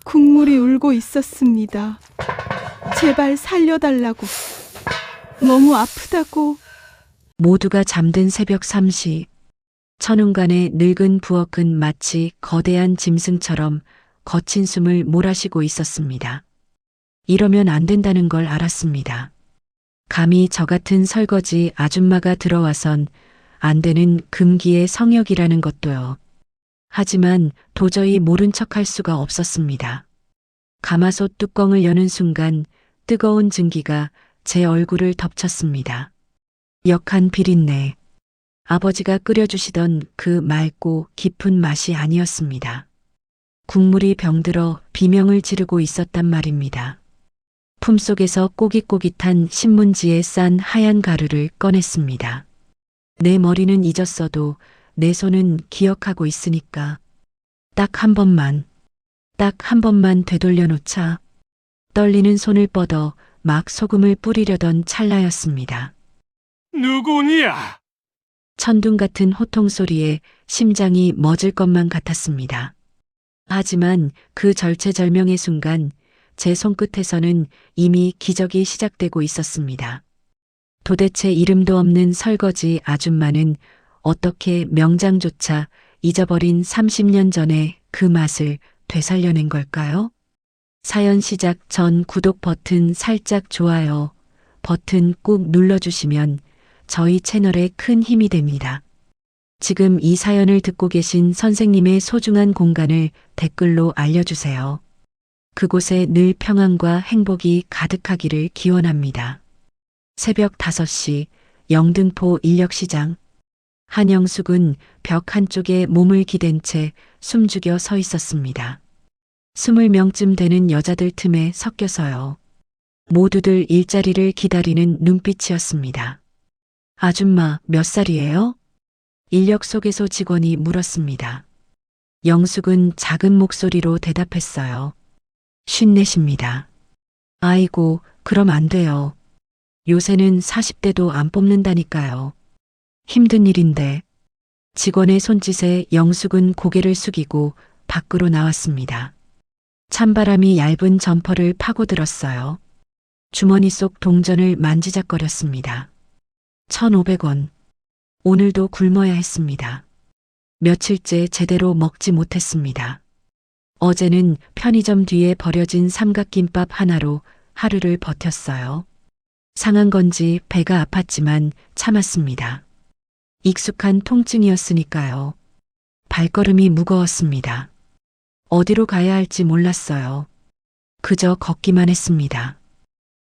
국물이 울고 있었습니다. 제발 살려달라고. 너무 아프다고. 모두가 잠든 새벽 3시. 천운간의 늙은 부엌은 마치 거대한 짐승처럼 거친 숨을 몰아쉬고 있었습니다. 이러면 안 된다는 걸 알았습니다. 감히 저 같은 설거지 아줌마가 들어와선 안 되는 금기의 성역이라는 것도요. 하지만 도저히 모른 척할 수가 없었습니다. 가마솥 뚜껑을 여는 순간 뜨거운 증기가 제 얼굴을 덮쳤습니다. 역한 비린내. 아버지가 끓여주시던 그 맑고 깊은 맛이 아니었습니다. 국물이 병들어 비명을 지르고 있었단 말입니다. 품속에서 꼬깃꼬깃한 신문지에 싼 하얀 가루를 꺼냈습니다. 내 머리는 잊었어도 내 손은 기억하고 있으니까. 딱 한 번만 되돌려 놓자. 떨리는 손을 뻗어 막 소금을 뿌리려던 찰나였습니다. 누구냐? 천둥 같은 호통 소리에 심장이 멎을 것만 같았습니다. 하지만 그 절체절명의 순간 제 손끝에서는 이미 기적이 시작되고 있었습니다. 도대체 이름도 없는 설거지 아줌마는 어떻게 명장조차 잊어버린 30년 전의 그 맛을 되살려낸 걸까요? 사연 시작 전 구독 버튼 살짝 좋아요 버튼 꾹 눌러주시면 저희 채널에 큰 힘이 됩니다. 지금 이 사연을 듣고 계신 선생님의 소중한 공간을 댓글로 알려주세요. 그곳에 늘 평안과 행복이 가득하기를 기원합니다. 새벽 5시 영등포 인력시장. 한영숙은 벽 한쪽에 몸을 기댄 채 숨죽여 서 있었습니다. 20명쯤 되는 여자들 틈에 섞여서요. 모두들 일자리를 기다리는 눈빛이었습니다. 아줌마 몇 살이에요? 인력소개소 직원이 물었습니다. 영숙은 작은 목소리로 대답했어요. 54입니다. 아이고, 그럼 안 돼요. 요새는 40대도 안 뽑는다니까요. 힘든 일인데. 직원의 손짓에 영숙은 고개를 숙이고 밖으로 나왔습니다. 찬바람이 얇은 점퍼를 파고들었어요. 주머니 속 동전을 만지작거렸습니다. 1,500원. 오늘도 굶어야 했습니다. 며칠째 제대로 먹지 못했습니다. 어제는 편의점 뒤에 버려진 삼각김밥 하나로 하루를 버텼어요. 상한 건지 배가 아팠지만 참았습니다. 익숙한 통증이었으니까요. 발걸음이 무거웠습니다. 어디로 가야 할지 몰랐어요. 그저 걷기만 했습니다.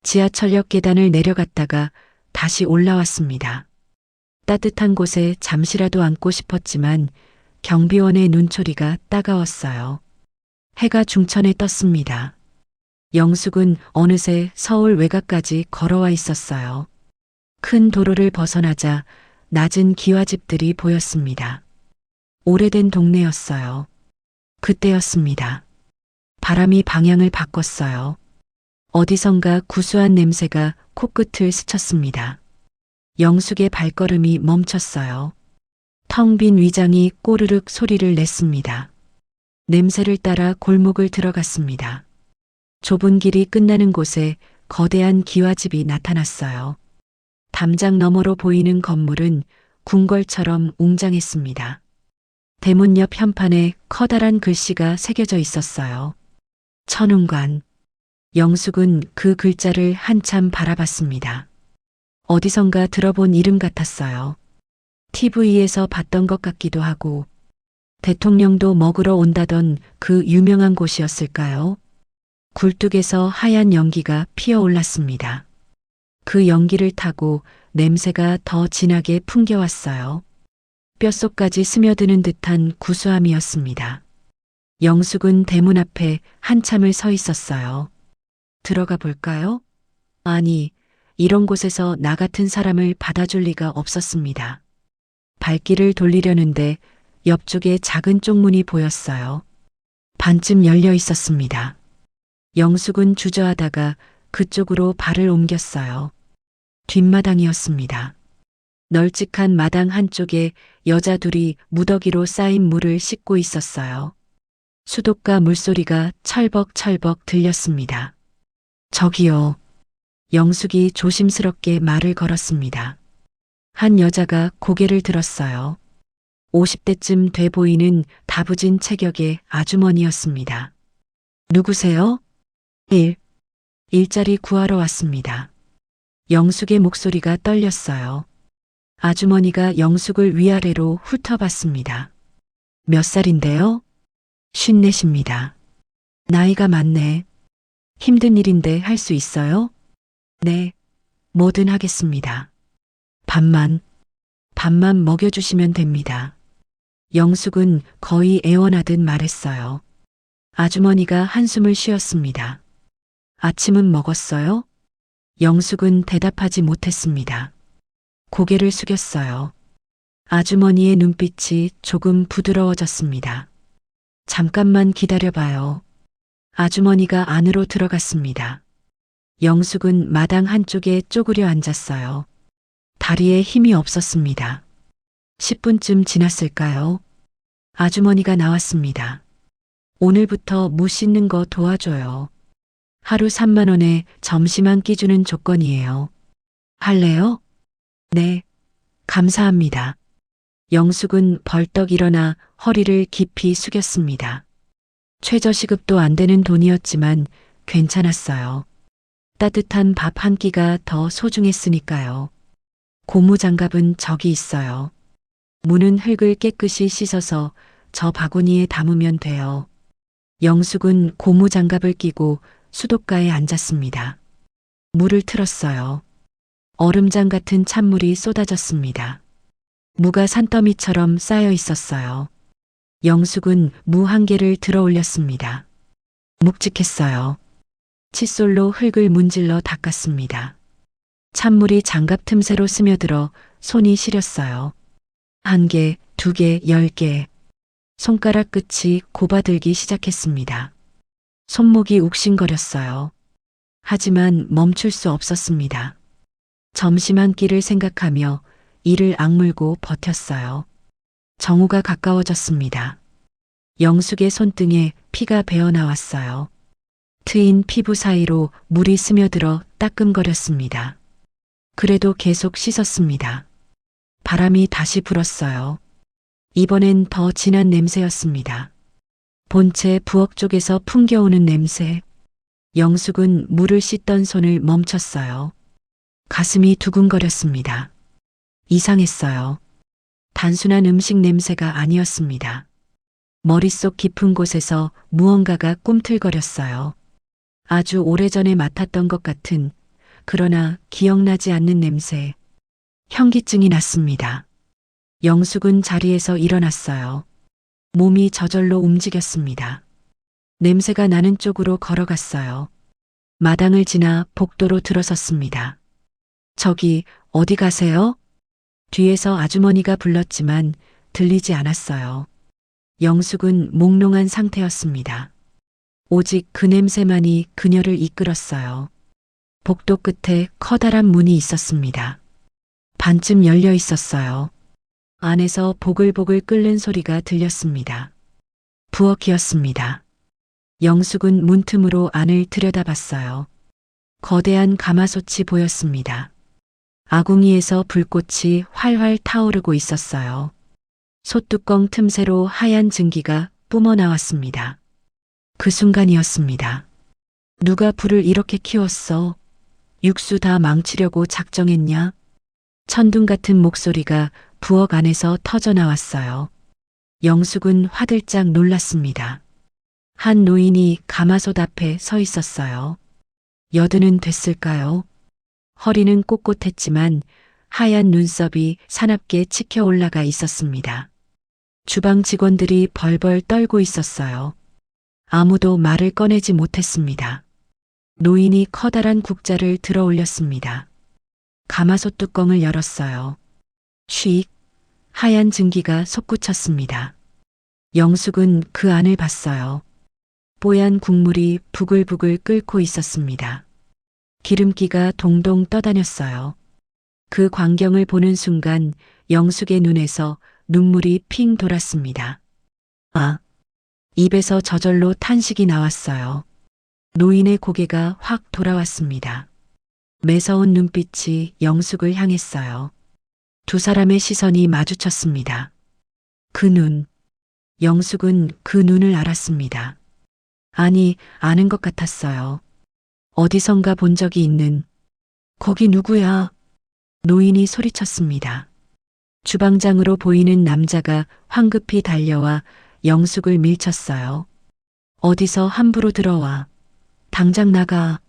지하철역 계단을 내려갔다가 다시 올라왔습니다. 따뜻한 곳에 잠시라도 앉고 싶었지만 경비원의 눈초리가 따가웠어요. 해가 중천에 떴습니다. 영숙은 어느새 서울 외곽까지 걸어와 있었어요. 큰 도로를 벗어나자 낮은 기와집들이 보였습니다. 오래된 동네였어요. 그때였습니다. 바람이 방향을 바꿨어요. 어디선가 구수한 냄새가 코끝을 스쳤습니다. 영숙의 발걸음이 멈췄어요. 텅 빈 위장이 꼬르륵 소리를 냈습니다. 냄새를 따라 골목을 들어갔습니다. 좁은 길이 끝나는 곳에 거대한 기와집이 나타났어요. 담장 너머로 보이는 건물은 궁궐처럼 웅장했습니다. 대문 옆 현판에 커다란 글씨가 새겨져 있었어요. 천운관. 영숙은 그 글자를 한참 바라봤습니다. 어디선가 들어본 이름 같았어요. TV에서 봤던 것 같기도 하고 대통령도 먹으러 온다던 그 유명한 곳이었을까요? 굴뚝에서 하얀 연기가 피어올랐습니다. 그 연기를 타고 냄새가 더 진하게 풍겨왔어요. 뼛속까지 스며드는 듯한 구수함이었습니다. 영숙은 대문 앞에 한참을 서 있었어요. 들어가 볼까요? 아니, 이런 곳에서 나 같은 사람을 받아줄 리가 없었습니다. 발길을 돌리려는데 옆쪽에 작은 쪽문이 보였어요. 반쯤 열려 있었습니다. 영숙은 주저하다가 그쪽으로 발을 옮겼어요. 뒷마당이었습니다. 널찍한 마당 한쪽에 여자 둘이 무더기로 쌓인 물을 씻고 있었어요. 수도가 물소리가 철벅철벅 들렸습니다. 저기요. 영숙이 조심스럽게 말을 걸었습니다. 한 여자가 고개를 들었어요. 50대쯤 돼 보이는 다부진 체격의 아주머니였습니다. 누구세요? 일자리 구하러 왔습니다. 영숙의 목소리가 떨렸어요. 아주머니가 영숙을 위아래로 훑어봤습니다. 몇 살인데요? 54입니다. 나이가 많네. 힘든 일인데 할 수 있어요? 네, 뭐든 하겠습니다. 밥만 먹여주시면 됩니다. 영숙은 거의 애원하듯 말했어요. 아주머니가 한숨을 쉬었습니다. 아침은 먹었어요? 영숙은 대답하지 못했습니다. 고개를 숙였어요. 아주머니의 눈빛이 조금 부드러워졌습니다. 잠깐만 기다려봐요. 아주머니가 안으로 들어갔습니다. 영숙은 마당 한쪽에 쪼그려 앉았어요. 다리에 힘이 없었습니다. 10분쯤 지났을까요? 아주머니가 나왔습니다. 오늘부터 무 씻는 거 도와줘요. 하루 3만 원에 점심 한 끼 주는 조건이에요. 할래요? 네, 감사합니다. 영숙은 벌떡 일어나 허리를 깊이 숙였습니다. 최저시급도 안 되는 돈이었지만 괜찮았어요. 따뜻한 밥 한 끼가 더 소중했으니까요. 고무장갑은 저기 있어요. 무는 흙을 깨끗이 씻어서 저 바구니에 담으면 돼요. 영숙은 고무장갑을 끼고 수도가에 앉았습니다. 물을 틀었어요. 얼음장 같은 찬물이 쏟아졌습니다. 무가 산더미처럼 쌓여 있었어요. 영숙은 무 한 개를 들어 올렸습니다. 묵직했어요. 칫솔로 흙을 문질러 닦았습니다. 찬물이 장갑 틈새로 스며들어 손이 시렸어요. 1개, 2개, 10개. 손가락 끝이 곱아들기 시작했습니다. 손목이 욱신거렸어요. 하지만 멈출 수 없었습니다. 점심 한 끼를 생각하며 이를 악물고 버텼어요. 정오가 가까워졌습니다. 영숙의 손등에 피가 배어나왔어요. 트인 피부 사이로 물이 스며들어 따끔거렸습니다. 그래도 계속 씻었습니다. 바람이 다시 불었어요. 이번엔 더 진한 냄새였습니다. 본체 부엌 쪽에서 풍겨오는 냄새. 영숙은 물을 씻던 손을 멈췄어요. 가슴이 두근거렸습니다. 이상했어요. 단순한 음식 냄새가 아니었습니다. 머릿속 깊은 곳에서 무언가가 꿈틀거렸어요. 아주 오래전에 맡았던 것 같은, 그러나 기억나지 않는 냄새. 현기증이 났습니다. 영숙은 자리에서 일어났어요. 몸이 저절로 움직였습니다. 냄새가 나는 쪽으로 걸어갔어요. 마당을 지나 복도로 들어섰습니다. 저기 어디 가세요? 뒤에서 아주머니가 불렀지만 들리지 않았어요. 영숙은 몽롱한 상태였습니다. 오직 그 냄새만이 그녀를 이끌었어요. 복도 끝에 커다란 문이 있었습니다. 반쯤 열려 있었어요. 안에서 보글보글 끓는 소리가 들렸습니다. 부엌이었습니다. 영숙은 문틈으로 안을 들여다봤어요. 거대한 가마솥이 보였습니다. 아궁이에서 불꽃이 활활 타오르고 있었어요. 솥뚜껑 틈새로 하얀 증기가 뿜어 나왔습니다. 그 순간이었습니다. 누가 불을 이렇게 키웠어? 육수 다 망치려고 작정했냐? 천둥 같은 목소리가 부엌 안에서 터져 나왔어요. 영숙은 화들짝 놀랐습니다. 한 노인이 가마솥 앞에 서 있었어요. 여든은 됐을까요? 허리는 꼿꼿했지만 하얀 눈썹이 사납게 치켜 올라가 있었습니다. 주방 직원들이 벌벌 떨고 있었어요. 아무도 말을 꺼내지 못했습니다. 노인이 커다란 국자를 들어 올렸습니다. 가마솥 뚜껑을 열었어요. 쉭, 하얀 증기가 솟구쳤습니다. 영숙은 그 안을 봤어요. 뽀얀 국물이 부글부글 끓고 있었습니다. 기름기가 동동 떠다녔어요. 그 광경을 보는 순간 영숙의 눈에서 눈물이 핑 돌았습니다. 아, 입에서 저절로 탄식이 나왔어요. 노인의 고개가 확 돌아왔습니다. 매서운 눈빛이 영숙을 향했어요. 두 사람의 시선이 마주쳤습니다. 그 눈. 영숙은 그 눈을 알았습니다. 아니, 아는 것 같았어요. 어디선가 본 적이 있는. 거기 누구야? 노인이 소리쳤습니다. 주방장으로 보이는 남자가 황급히 달려와 영숙을 밀쳤어요. 어디서 함부로 들어와. 당장 나가.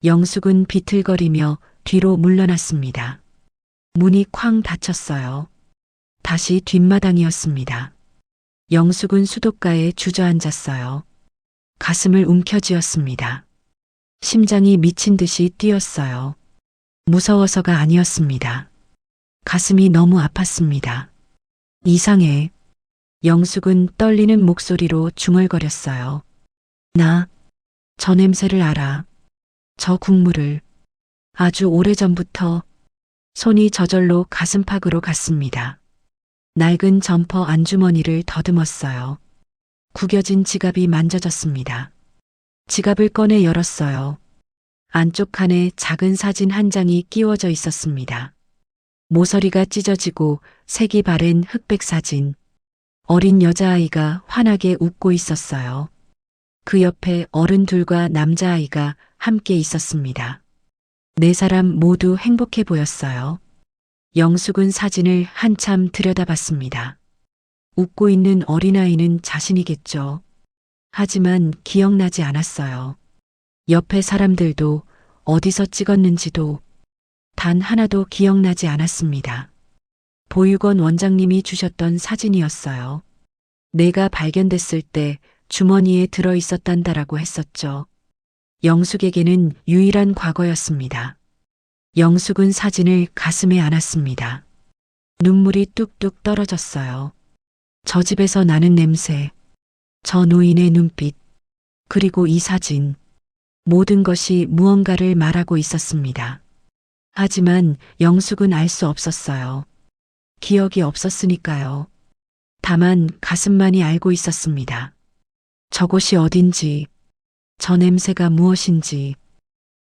영숙은 비틀거리며 뒤로 물러났습니다. 문이 쾅 닫혔어요. 다시 뒷마당이었습니다. 영숙은 수도가에 주저앉았어요. 가슴을 움켜쥐었습니다. 심장이 미친 듯이 뛰었어요. 무서워서가 아니었습니다. 가슴이 너무 아팠습니다. 이상해. 영숙은 떨리는 목소리로 중얼거렸어요. 나, 저 냄새를 알아. 저 국물을. 아주 오래전부터. 손이 저절로 가슴팍으로 갔습니다. 낡은 점퍼 안주머니를 더듬었어요. 구겨진 지갑이 만져졌습니다. 지갑을 꺼내 열었어요. 안쪽 칸에 작은 사진 한 장이 끼워져 있었습니다. 모서리가 찢어지고 색이 바랜 흑백 사진. 어린 여자아이가 환하게 웃고 있었어요. 그 옆에 어른둘과 남자아이가 함께 있었습니다. 네 사람 모두 행복해 보였어요. 영숙은 사진을 한참 들여다봤습니다. 웃고 있는 어린아이는 자신이겠죠. 하지만 기억나지 않았어요. 옆에 사람들도 어디서 찍었는지도 단 하나도 기억나지 않았습니다. 보육원 원장님이 주셨던 사진이었어요. 내가 발견됐을 때 주머니에 들어 있었단다라고 했었죠. 영숙에게는 유일한 과거였습니다. 영숙은 사진을 가슴에 안았습니다. 눈물이 뚝뚝 떨어졌어요. 저 집에서 나는 냄새, 저 노인의 눈빛, 그리고 이 사진. 모든 것이 무언가를 말하고 있었습니다. 하지만 영숙은 알 수 없었어요. 기억이 없었으니까요. 다만 가슴만이 알고 있었습니다. 저곳이 어딘지, 저 냄새가 무엇인지,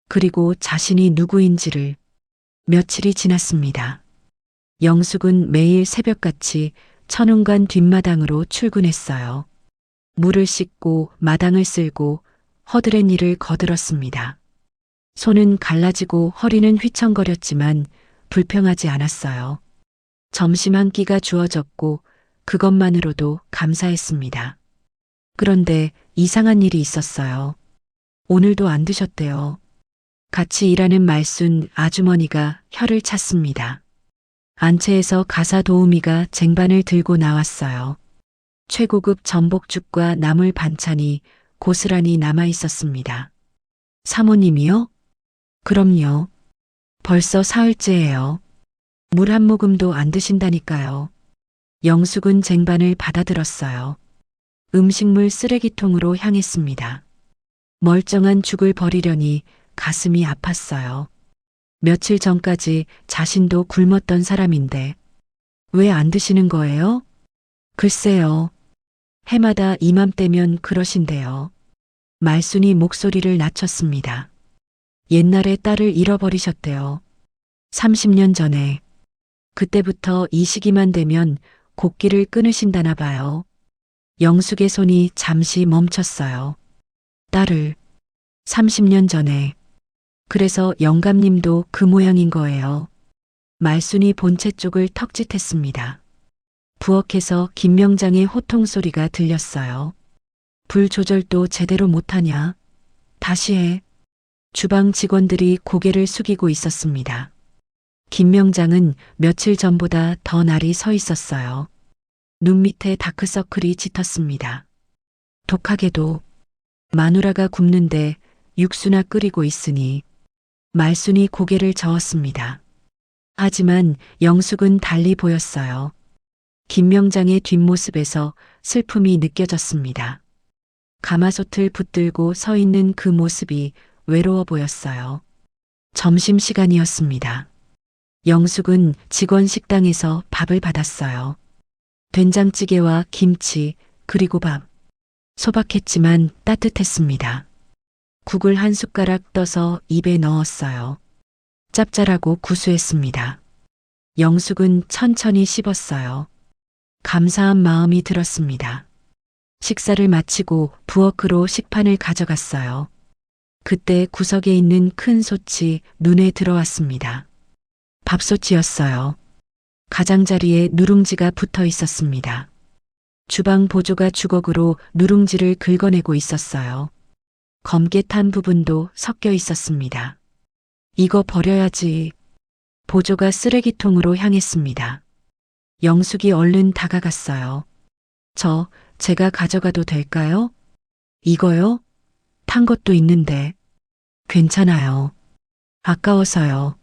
그리고 자신이 누구인지를. 며칠이 지났습니다. 영숙은 매일 새벽같이 천운관 뒷마당으로 출근했어요. 물을 씻고 마당을 쓸고 허드렛 일을 거들었습니다. 손은 갈라지고 허리는 휘청거렸지만 불평하지 않았어요. 점심 한 끼가 주어졌고 그것만으로도 감사했습니다. 그런데 이상한 일이 있었어요. 오늘도 안 드셨대요. 같이 일하는 말순 아주머니가 혀를 찼습니다. 안채에서 가사 도우미가 쟁반을 들고 나왔어요. 최고급 전복죽과 나물 반찬이 고스란히 남아 있었습니다. 사모님이요? 그럼요. 벌써 사흘째예요. 물 한 모금도 안 드신다니까요. 영숙은 쟁반을 받아들었어요. 음식물 쓰레기통으로 향했습니다. 멀쩡한 죽을 버리려니 가슴이 아팠어요. 며칠 전까지 자신도 굶었던 사람인데 왜 안 드시는 거예요? 글쎄요. 해마다 이맘때면 그러신대요. 말순이 목소리를 낮췄습니다. 옛날에 딸을 잃어버리셨대요. 30년 전에. 그때부터 이 시기만 되면 곡기를 끊으신다나 봐요. 영숙의 손이 잠시 멈췄어요. 딸을 30년 전에. 그래서 영감님도 그 모양인 거예요. 말순이 본체 쪽을 턱짓했습니다. 부엌에서 김명장의 호통 소리가 들렸어요. 불 조절도 제대로 못하냐? 다시 해. 주방 직원들이 고개를 숙이고 있었습니다. 김명장은 며칠 전보다 더 날이 서 있었어요. 눈 밑에 다크서클이 짙었습니다. 독하게도 마누라가 굽는데 육수나 끓이고 있으니. 말순이 고개를 저었습니다. 하지만 영숙은 달리 보였어요. 김명장의 뒷모습에서 슬픔이 느껴졌습니다. 가마솥을 붙들고 서 있는 그 모습이 외로워 보였어요. 점심시간이었습니다. 영숙은 직원 식당에서 밥을 받았어요. 된장찌개와 김치, 그리고 밥. 소박했지만 따뜻했습니다. 국을 한 숟가락 떠서 입에 넣었어요. 짭짤하고 구수했습니다. 영숙은 천천히 씹었어요. 감사한 마음이 들었습니다. 식사를 마치고 부엌으로 식판을 가져갔어요. 그때 구석에 있는 큰 솥이 눈에 들어왔습니다. 밥솥이었어요. 가장자리에 누룽지가 붙어 있었습니다. 주방 보조가 주걱으로 누룽지를 긁어내고 있었어요. 검게 탄 부분도 섞여 있었습니다. 이거 버려야지. 보조가 쓰레기통으로 향했습니다. 영숙이 얼른 다가갔어요. 제가 가져가도 될까요? 이거요? 탄 것도 있는데. 괜찮아요. 아까워서요.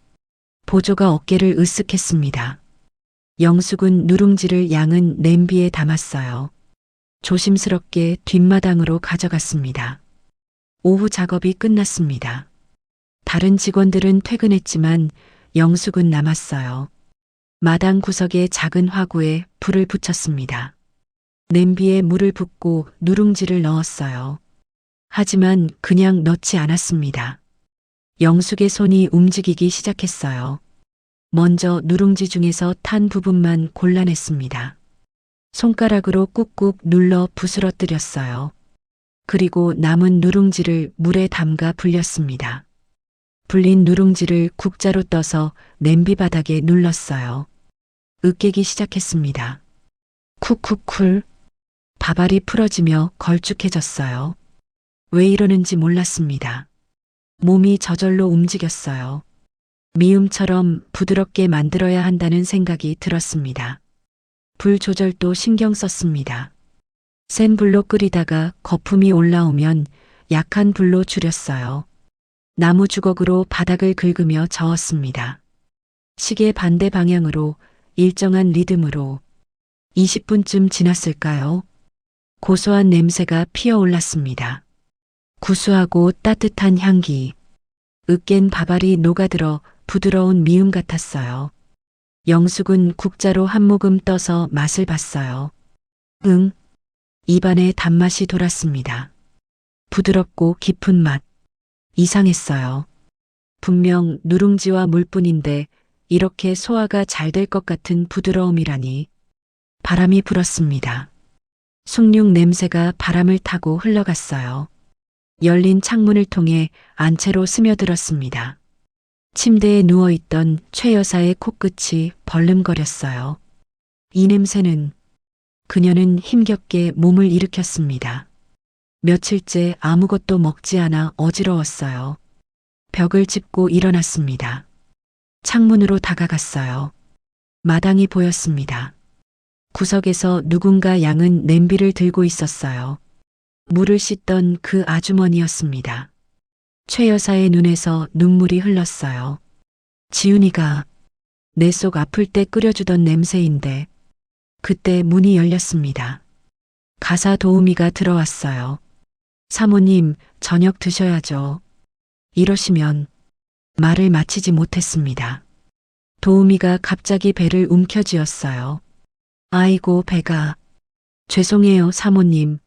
보조가 어깨를 으쓱했습니다. 영숙은 누룽지를 양은 냄비에 담았어요. 조심스럽게 뒷마당으로 가져갔습니다. 오후 작업이 끝났습니다. 다른 직원들은 퇴근했지만 영숙은 남았어요. 마당 구석의 작은 화구에 불을 붙였습니다. 냄비에 물을 붓고 누룽지를 넣었어요. 하지만 그냥 넣지 않았습니다. 영숙의 손이 움직이기 시작했어요. 먼저 누룽지 중에서 탄 부분만 골라냈습니다. 손가락으로 꾹꾹 눌러 부스러뜨렸어요. 그리고 남은 누룽지를 물에 담가 불렸습니다. 불린 누룽지를 국자로 떠서 냄비 바닥에 눌렀어요. 으깨기 시작했습니다. 쿨쿨쿨. 밥알이 풀어지며 걸쭉해졌어요. 왜 이러는지 몰랐습니다. 몸이 저절로 움직였어요. 미음처럼 부드럽게 만들어야 한다는 생각이 들었습니다. 불 조절도 신경 썼습니다. 센 불로 끓이다가 거품이 올라오면 약한 불로 줄였어요. 나무 주걱으로 바닥을 긁으며 저었습니다. 시계 반대 방향으로 일정한 리듬으로 20분쯤 지났을까요? 고소한 냄새가 피어올랐습니다. 구수하고 따뜻한 향기. 으깬 밥알이 녹아들어 부드러운 미음 같았어요. 영숙은 국자로 한 모금 떠서 맛을 봤어요. 입안에 단맛이 돌았습니다. 부드럽고 깊은 맛. 이상했어요. 분명 누룽지와 물뿐인데 이렇게 소화가 잘 될 것 같은 부드러움이라니. 바람이 불었습니다. 숭늉 냄새가 바람을 타고 흘러갔어요. 열린 창문을 통해 안채로 스며들었습니다. 침대에 누워있던 최 여사의 코끝이 벌름거렸어요. 이 냄새는. 그녀는 힘겹게 몸을 일으켰습니다. 며칠째 아무것도 먹지 않아 어지러웠어요. 벽을 짚고 일어났습니다. 창문으로 다가갔어요. 마당이 보였습니다. 구석에서 누군가 양은 냄비를 들고 있었어요. 물을 씻던 그 아주머니였습니다. 최 여사의 눈에서 눈물이 흘렀어요. 지훈이가 내 속 아플 때 끓여주던 냄새인데. 그때 문이 열렸습니다. 가사 도우미가 들어왔어요. 사모님, 저녁 드셔야죠. 이러시면. 말을 마치지 못했습니다. 도우미가 갑자기 배를 움켜쥐었어요. 아이고, 배가. 죄송해요, 사모님.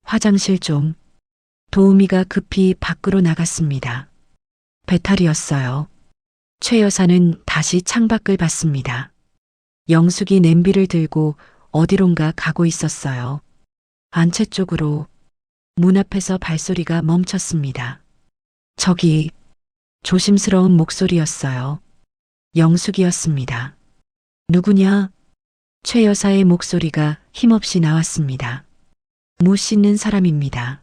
화장실 좀. 도우미가 급히 밖으로 나갔습니다. 배탈이었어요. 최 여사는 다시 창밖을 봤습니다. 영숙이 냄비를 들고 어디론가 가고 있었어요. 안채 쪽으로. 문 앞에서 발소리가 멈췄습니다. 저기. 조심스러운 목소리였어요. 영숙이었습니다. 누구냐? 최 여사의 목소리가 힘없이 나왔습니다. 무 씻는 사람입니다.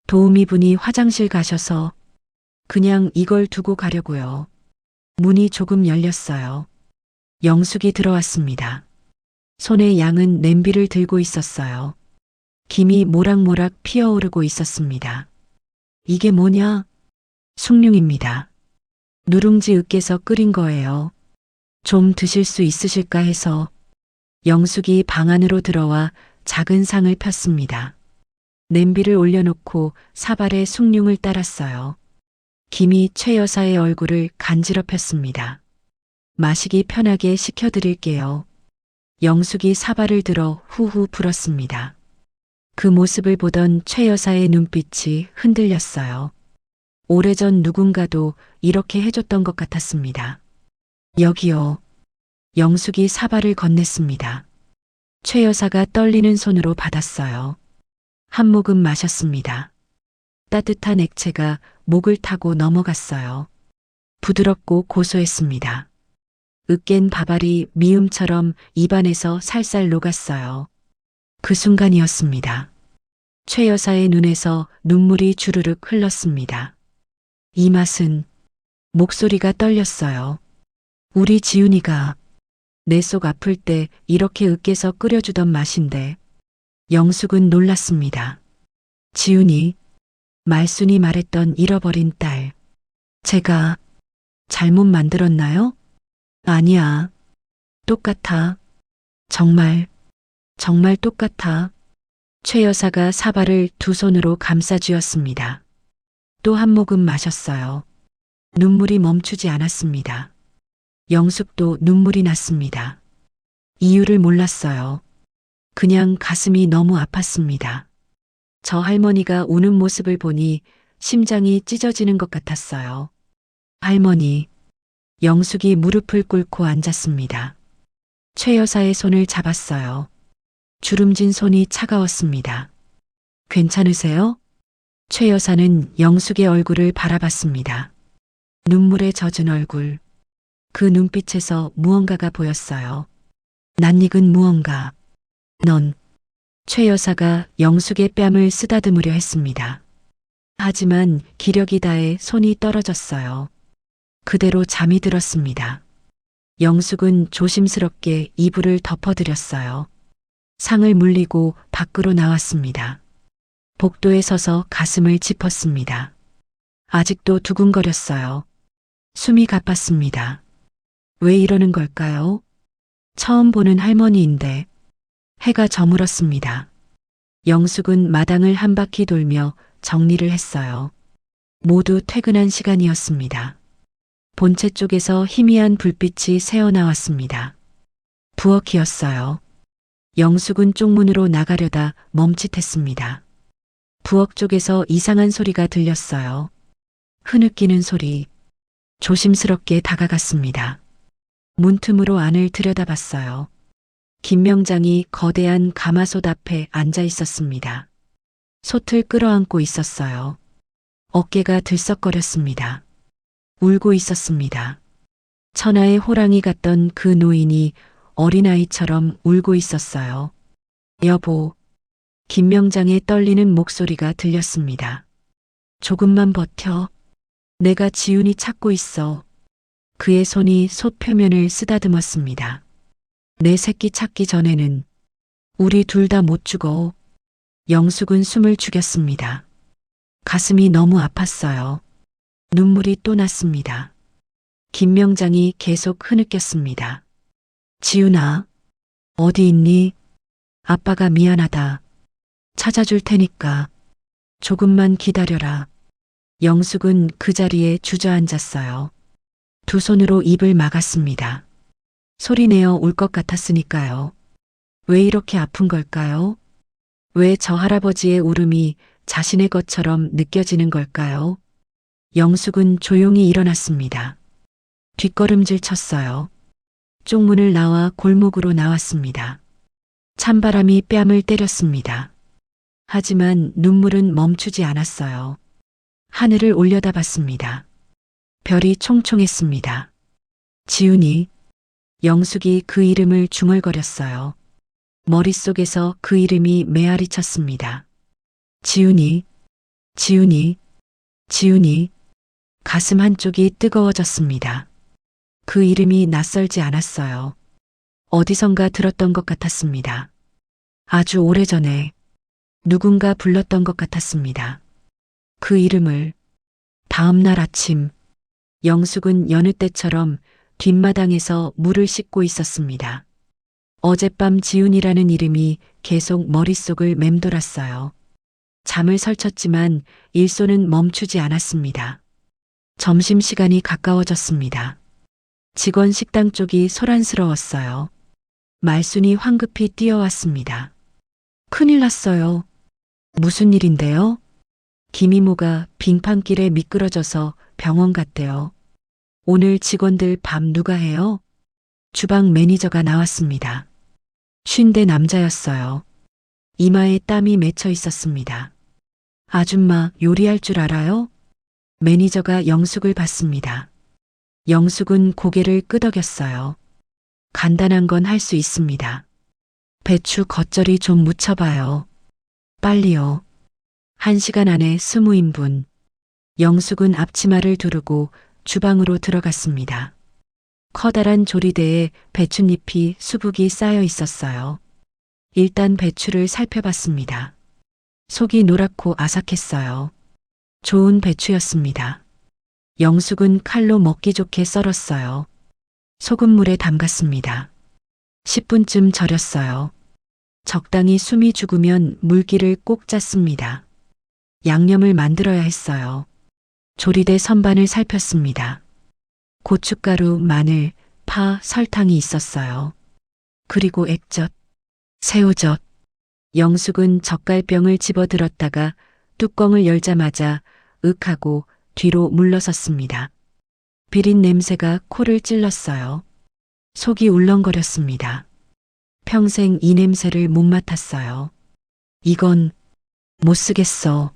도우미분이 화장실 가셔서 그냥 이걸 두고 가려고요. 문이 조금 열렸어요. 영숙이 들어왔습니다. 손에 양은 냄비를 들고 있었어요. 김이 모락모락 피어오르고 있었습니다. 이게 뭐냐? 숭늉입니다. 누룽지 으깨서 끓인 거예요. 좀 드실 수 있으실까 해서. 영숙이 방 안으로 들어와 작은 상을 폈습니다. 냄비를 올려놓고 사발에 숭늉을 따랐어요. 김이 최 여사의 얼굴을 간지럽혔습니다. 마시기 편하게 식혀드릴게요. 영숙이 사발을 들어 후후 불었습니다. 그 모습을 보던 최 여사의 눈빛이 흔들렸어요. 오래전 누군가도 이렇게 해줬던 것 같았습니다. 여기요. 영숙이 사발을 건넸습니다. 최 여사가 떨리는 손으로 받았어요. 한 모금 마셨습니다. 따뜻한 액체가 목을 타고 넘어갔어요. 부드럽고 고소했습니다. 으깬 밥알이 미음처럼 입안에서 살살 녹았어요. 그 순간이었습니다. 최 여사의 눈에서 눈물이 주르륵 흘렀습니다. 이 맛은, 목소리가 떨렸어요. 우리 지훈이가 내 속 아플 때 이렇게 으깨서 끓여주던 맛인데. 영숙은 놀랐습니다. 지훈이, 말순이 말했던 잃어버린 딸. 제가 잘못 만들었나요? 아니야. 똑같아. 정말 똑같아. 최 여사가 사발을 두 손으로 감싸 쥐었습니다. 또 한 모금 마셨어요. 눈물이 멈추지 않았습니다. 영숙도 눈물이 났습니다. 이유를 몰랐어요. 그냥 가슴이 너무 아팠습니다. 저 할머니가 우는 모습을 보니 심장이 찢어지는 것 같았어요. 할머니. 영숙이 무릎을 꿇고 앉았습니다. 최 여사의 손을 잡았어요. 주름진 손이 차가웠습니다. 괜찮으세요? 최 여사는 영숙의 얼굴을 바라봤습니다. 눈물에 젖은 얼굴. 그 눈빛에서 무언가가 보였어요. 낯익은 무언가. 넌. 최 여사가 영숙의 뺨을 쓰다듬으려 했습니다. 하지만 기력이 다해 손이 떨어졌어요. 그대로 잠이 들었습니다. 영숙은 조심스럽게 이불을 덮어드렸어요. 상을 물리고 밖으로 나왔습니다. 복도에 서서 가슴을 짚었습니다. 아직도 두근거렸어요. 숨이 가빴습니다. 왜 이러는 걸까요? 처음 보는 할머니인데. 해가 저물었습니다. 영숙은 마당을 한 바퀴 돌며 정리를 했어요. 모두 퇴근한 시간이었습니다. 본체 쪽에서 희미한 불빛이 새어나왔습니다. 부엌이었어요. 영숙은 쪽문으로 나가려다 멈칫했습니다. 부엌 쪽에서 이상한 소리가 들렸어요. 흐느끼는 소리. 조심스럽게 다가갔습니다. 문틈으로 안을 들여다봤어요. 김명장이 거대한 가마솥 앞에 앉아 있었습니다. 솥을 끌어안고 있었어요. 어깨가 들썩거렸습니다. 울고 있었습니다. 천하의 호랑이 같던 그 노인이 어린아이처럼 울고 있었어요. 여보. 김명장의 떨리는 목소리가 들렸습니다. 조금만 버텨. 내가 지훈이 찾고 있어. 그의 손이 솥 표면을 쓰다듬었습니다. 내 새끼 찾기 전에는 우리 둘 다 못 죽어. 영숙은 숨을 죽였습니다. 가슴이 너무 아팠어요. 눈물이 또 났습니다. 김명장이 계속 흐느꼈습니다. 지훈아, 어디 있니? 아빠가 미안하다. 찾아줄 테니까 조금만 기다려라. 영숙은 그 자리에 주저앉았어요. 두 손으로 입을 막았습니다. 소리내어 울 것 같았으니까요. 왜 이렇게 아픈 걸까요? 왜 저 할아버지의 울음이 자신의 것처럼 느껴지는 걸까요? 영숙은 조용히 일어났습니다. 뒷걸음질 쳤어요. 쪽문을 나와 골목으로 나왔습니다. 찬바람이 뺨을 때렸습니다. 하지만 눈물은 멈추지 않았어요. 하늘을 올려다봤습니다. 별이 총총했습니다. 지훈이. 영숙이 그 이름을 중얼거렸어요. 머릿속에서 그 이름이 메아리 쳤습니다. 지훈이, 지훈이, 지훈이. 가슴 한쪽이 뜨거워졌습니다. 그 이름이 낯설지 않았어요. 어디선가 들었던 것 같았습니다. 아주 오래전에 누군가 불렀던 것 같았습니다. 그 이름을. 다음 날 아침, 영숙은 여느 때처럼 뒷마당에서 물을 씻고 있었습니다. 어젯밤 지훈이라는 이름이 계속 머릿속을 맴돌았어요. 잠을 설쳤지만 일손은 멈추지 않았습니다. 점심시간이 가까워졌습니다. 직원 식당 쪽이 소란스러웠어요. 말순이 황급히 뛰어왔습니다. 큰일 났어요. 무슨 일인데요? 김이모가 빙판길에 미끄러져서 병원 갔대요. 오늘 직원들 밥 누가 해요? 주방 매니저가 나왔습니다. 50대 남자였어요. 이마에 땀이 맺혀 있었습니다. 아줌마 요리할 줄 알아요? 매니저가 영숙을 봤습니다. 영숙은 고개를 끄덕였어요. 간단한 건 할 수 있습니다. 배추 겉절이 좀 무쳐봐요. 빨리요. 1시간 안에 20인분. 영숙은 앞치마를 두르고 주방으로 들어갔습니다. 커다란 조리대에 배춧잎이 수북이 쌓여 있었어요. 일단 배추를 살펴봤습니다. 속이 노랗고 아삭했어요. 좋은 배추였습니다. 영숙은 칼로 먹기 좋게 썰었어요. 소금물에 담갔습니다. 10분쯤 절였어요. 적당히 숨이 죽으면 물기를 꼭 짰습니다. 양념을 만들어야 했어요. 조리대 선반을 살폈습니다. 고춧가루, 마늘, 파, 설탕이 있었어요. 그리고 액젓, 새우젓. 영숙은 젓갈병을 집어들었다가 뚜껑을 열자마자 윽 하고 뒤로 물러섰습니다. 비린 냄새가 코를 찔렀어요. 속이 울렁거렸습니다. 평생 이 냄새를 못 맡았어요. 이건 못 쓰겠어.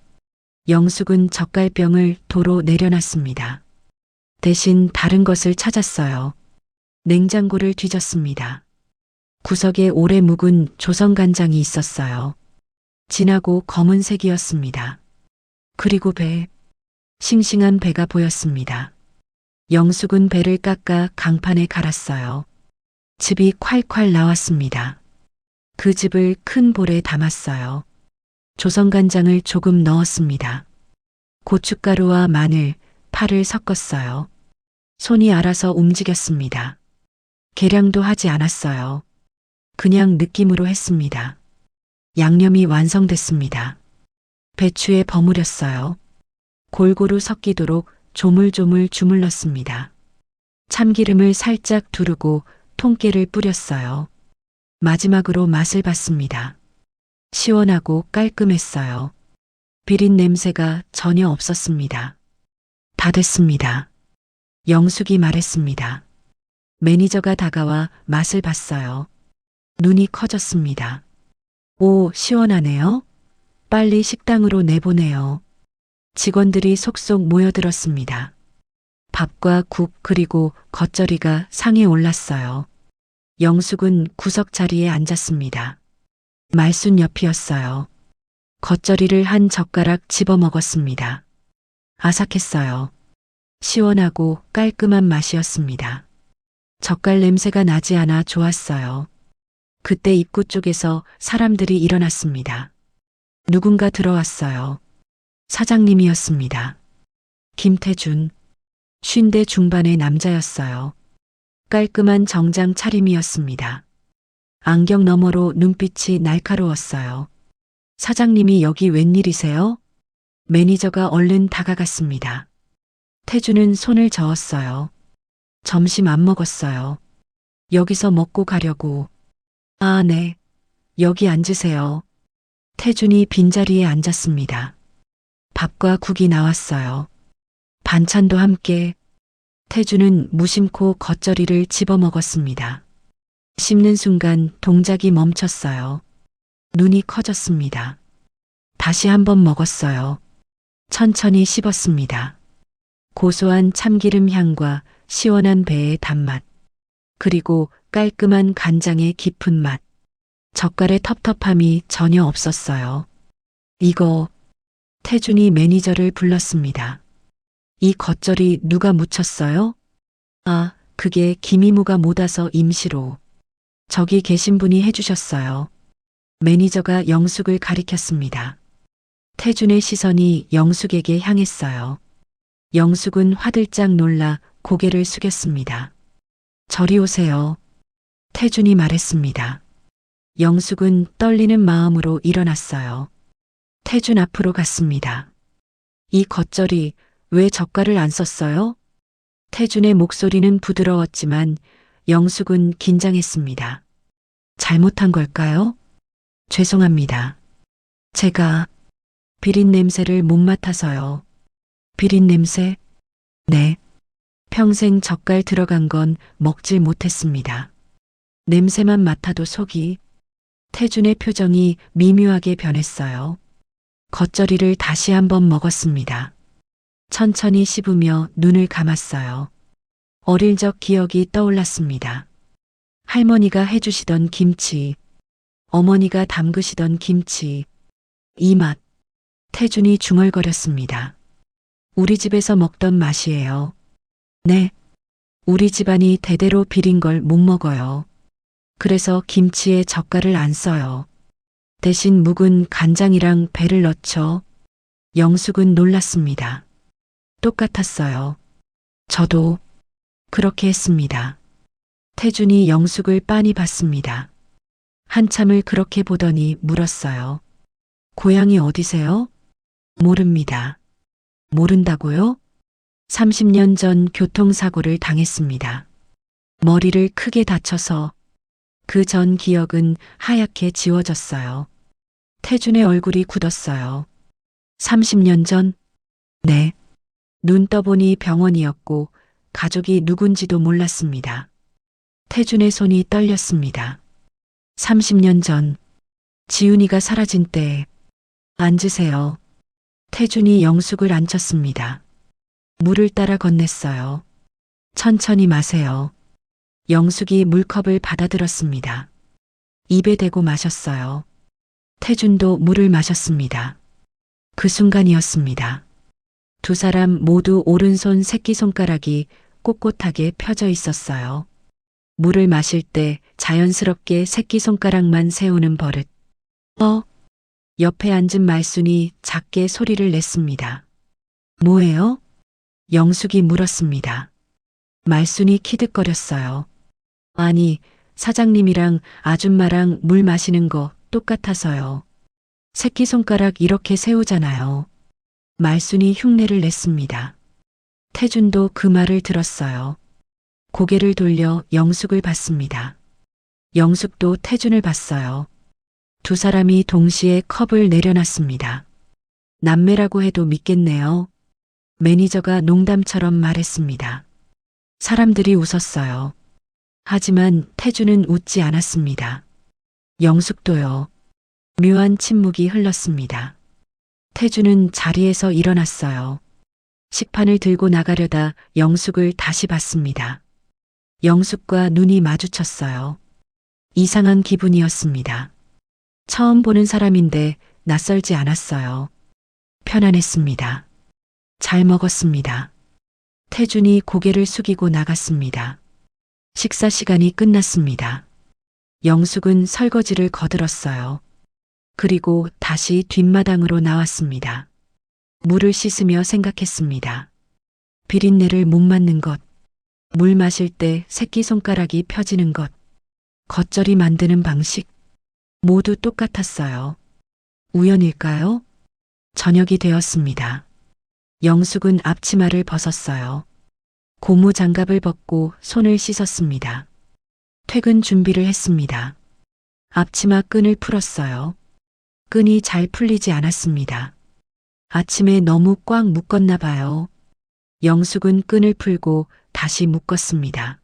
영숙은 젓갈병을 도로 내려놨습니다. 대신 다른 것을 찾았어요. 냉장고를 뒤졌습니다. 구석에 오래 묵은 조선간장이 있었어요. 진하고 검은색이었습니다. 그리고 배, 싱싱한 배가 보였습니다. 영숙은 배를 깎아 강판에 갈았어요. 즙이 콸콸 나왔습니다. 그 즙을 큰 볼에 담았어요. 조선간장을 조금 넣었습니다. 고춧가루와 마늘, 파를 섞었어요. 손이 알아서 움직였습니다. 계량도 하지 않았어요. 그냥 느낌으로 했습니다. 양념이 완성됐습니다. 배추에 버무렸어요. 골고루 섞이도록 조물조물 주물렀습니다. 참기름을 살짝 두르고 통깨를 뿌렸어요. 마지막으로 맛을 봤습니다. 시원하고 깔끔했어요. 비린 냄새가 전혀 없었습니다. 다 됐습니다. 영숙이 말했습니다. 매니저가 다가와 맛을 봤어요. 눈이 커졌습니다. 오, 시원하네요. 빨리 식당으로 내보내요. 직원들이 속속 모여들었습니다. 밥과 국 그리고 겉절이가 상에 올랐어요. 영숙은 구석 자리에 앉았습니다. 말순 옆이었어요. 겉절이를 한 젓가락 집어 먹었습니다. 아삭했어요. 시원하고 깔끔한 맛이었습니다. 젓갈 냄새가 나지 않아 좋았어요. 그때 입구 쪽에서 사람들이 일어났습니다. 누군가 들어왔어요. 사장님이었습니다. 김태준. 50대 중반의 남자였어요. 깔끔한 정장 차림이었습니다. 안경 너머로 눈빛이 날카로웠어요. 사장님이 여기 웬일이세요? 매니저가 얼른 다가갔습니다. 태준은 손을 저었어요. 점심 안 먹었어요. 여기서 먹고 가려고. 아, 네. 여기 앉으세요. 태준이 빈자리에 앉았습니다. 밥과 국이 나왔어요. 반찬도 함께. 태준은 무심코 겉절이를 집어 먹었습니다. 씹는 순간 동작이 멈췄어요. 눈이 커졌습니다. 다시 한번 먹었어요. 천천히 씹었습니다. 고소한 참기름 향과 시원한 배의 단맛, 그리고 깔끔한 간장의 깊은 맛, 젓갈의 텁텁함이 전혀 없었어요. 이거, 태준이 매니저를 불렀습니다. 이 겉절이 누가 묻혔어요? 아, 그게 김이모가 못 와서 임시로. 저기 계신 분이 해주셨어요. 매니저가 영숙을 가리켰습니다. 태준의 시선이 영숙에게 향했어요. 영숙은 화들짝 놀라 고개를 숙였습니다. 저리 오세요. 태준이 말했습니다. 영숙은 떨리는 마음으로 일어났어요. 태준 앞으로 갔습니다. 이 겉절이 왜 젓갈을 안 썼어요? 태준의 목소리는 부드러웠지만 영숙은 긴장했습니다. 잘못한 걸까요? 죄송합니다. 제가 비린 냄새를 못 맡아서요. 비린 냄새? 네. 평생 젓갈 들어간 건 먹질 못했습니다. 냄새만 맡아도 속이. 태준의 표정이 미묘하게 변했어요. 겉절이를 다시 한번 먹었습니다. 천천히 씹으며 눈을 감았어요. 어릴 적 기억이 떠올랐습니다. 할머니가 해주시던 김치, 어머니가 담그시던 김치, 이 맛. 태준이 중얼거렸습니다. 우리 집에서 먹던 맛이에요. 네. 우리 집안이 대대로 비린 걸 못 먹어요. 그래서 김치에 젓갈을 안 써요. 대신 묵은 간장이랑 배를 넣죠. 영숙은 놀랐습니다. 똑같았어요. 저도 그렇게 했습니다. 태준이 영숙을 빤히 봤습니다. 한참을 그렇게 보더니 물었어요. 고향이 어디세요? 모릅니다. 모른다고요? 30년 전 교통사고를 당했습니다. 머리를 크게 다쳐서 그 전 기억은 하얗게 지워졌어요. 태준의 얼굴이 굳었어요. 30년 전? 네. 눈 떠보니 병원이었고 가족이 누군지도 몰랐습니다. 태준의 손이 떨렸습니다. 30년 전, 지훈이가 사라진 때. 앉으세요. 태준이 영숙을 앉혔습니다. 물을 따라 건넸어요. 천천히 마세요. 영숙이 물컵을 받아들었습니다. 입에 대고 마셨어요. 태준도 물을 마셨습니다. 그 순간이었습니다. 두 사람 모두 오른손 새끼손가락이 꼿꼿하게 펴져 있었어요. 물을 마실 때 자연스럽게 새끼손가락만 세우는 버릇. 옆에 앉은 말순이 작게 소리를 냈습니다. 뭐예요? 영숙이 물었습니다. 말순이 키득거렸어요. 아니, 사장님이랑 아줌마랑 물 마시는 거 똑같아서요. 새끼손가락 이렇게 세우잖아요. 말순이 흉내를 냈습니다. 태준도 그 말을 들었어요. 고개를 돌려 영숙을 봤습니다. 영숙도 태준을 봤어요. 두 사람이 동시에 컵을 내려놨습니다. 남매라고 해도 믿겠네요. 매니저가 농담처럼 말했습니다. 사람들이 웃었어요. 하지만 태준은 웃지 않았습니다. 영숙도요. 묘한 침묵이 흘렀습니다. 태준은 자리에서 일어났어요. 식판을 들고 나가려다 영숙을 다시 봤습니다. 영숙과 눈이 마주쳤어요. 이상한 기분이었습니다. 처음 보는 사람인데 낯설지 않았어요. 편안했습니다. 잘 먹었습니다. 태준이 고개를 숙이고 나갔습니다. 식사 시간이 끝났습니다. 영숙은 설거지를 거들었어요. 그리고 다시 뒷마당으로 나왔습니다. 물을 씻으며 생각했습니다. 비린내를 못 맡는 것, 물 마실 때 새끼손가락이 펴지는 것, 겉절이 만드는 방식, 모두 똑같았어요. 우연일까요? 저녁이 되었습니다. 영숙은 앞치마를 벗었어요. 고무 장갑을 벗고 손을 씻었습니다. 퇴근 준비를 했습니다. 앞치마 끈을 풀었어요. 끈이 잘 풀리지 않았습니다. 아침에 너무 꽉 묶었나 봐요. 영숙은 끈을 풀고 다시 묶었습니다.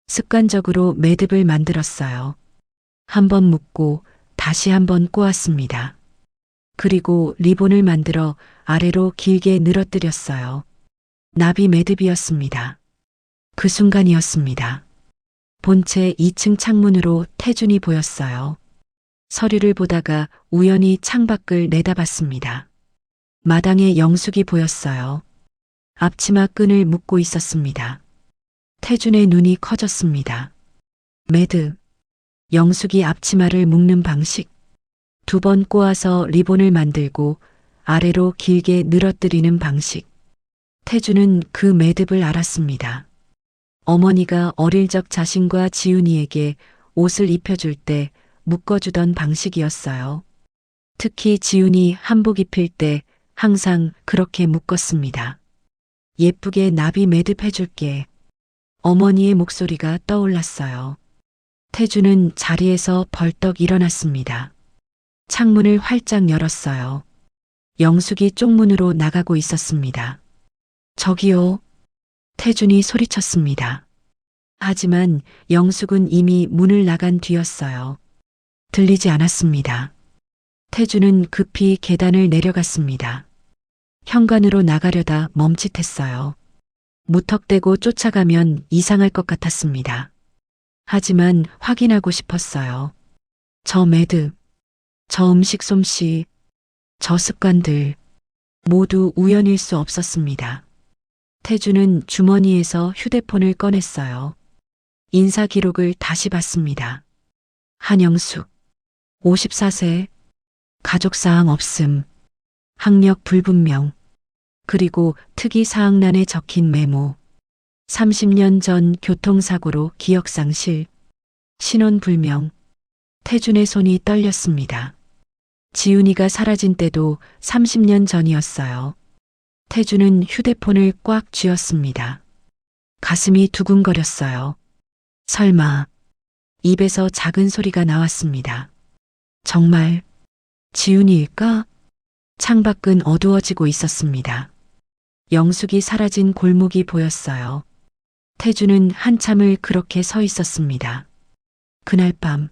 습관적으로 매듭을 만들었어요. 한 번 묶고 다시 한 번 꼬았습니다. 그리고 리본을 만들어 아래로 길게 늘어뜨렸어요. 나비 매듭이었습니다. 그 순간이었습니다. 본체 2층 창문으로 태준이 보였어요. 서류를 보다가 우연히 창밖을 내다봤습니다. 마당에 영숙이 보였어요. 앞치마 끈을 묶고 있었습니다. 태준의 눈이 커졌습니다. 매듭. 영숙이 앞치마를 묶는 방식. 2번 꼬아서 리본을 만들고 아래로 길게 늘어뜨리는 방식. 태준은 그 매듭을 알았습니다. 어머니가 어릴 적 자신과 지훈이에게 옷을 입혀줄 때 묶어주던 방식이었어요. 특히 지훈이 한복 입힐 때 항상 그렇게 묶었습니다. 예쁘게 나비 매듭 해줄게. 어머니의 목소리가 떠올랐어요. 태준은 자리에서 벌떡 일어났습니다. 창문을 활짝 열었어요. 영숙이 쪽문으로 나가고 있었습니다. 저기요. 태준이 소리쳤습니다. 하지만 영숙은 이미 문을 나간 뒤였어요. 들리지 않았습니다. 태준은 급히 계단을 내려갔습니다. 현관으로 나가려다 멈칫했어요. 무턱대고 쫓아가면 이상할 것 같았습니다. 하지만 확인하고 싶었어요. 저 매듭, 저 음식 솜씨, 저 습관들 모두 우연일 수 없었습니다. 태준은 주머니에서 휴대폰을 꺼냈어요. 인사 기록을 다시 봤습니다. 한영숙, 54세, 가족사항 없음, 학력 불분명, 그리고 특이사항란에 적힌 메모. 30년 전 교통사고로 기억상실, 신원불명. 태준의 손이 떨렸습니다. 지훈이가 사라진 때도 30년 전이었어요. 태준은 휴대폰을 꽉 쥐었습니다. 가슴이 두근거렸어요. 설마. 입에서 작은 소리가 나왔습니다. 정말 지훈이일까? 창밖은 어두워지고 있었습니다. 영숙이 사라진 골목이 보였어요. 태준은 한참을 그렇게 서 있었습니다. 그날 밤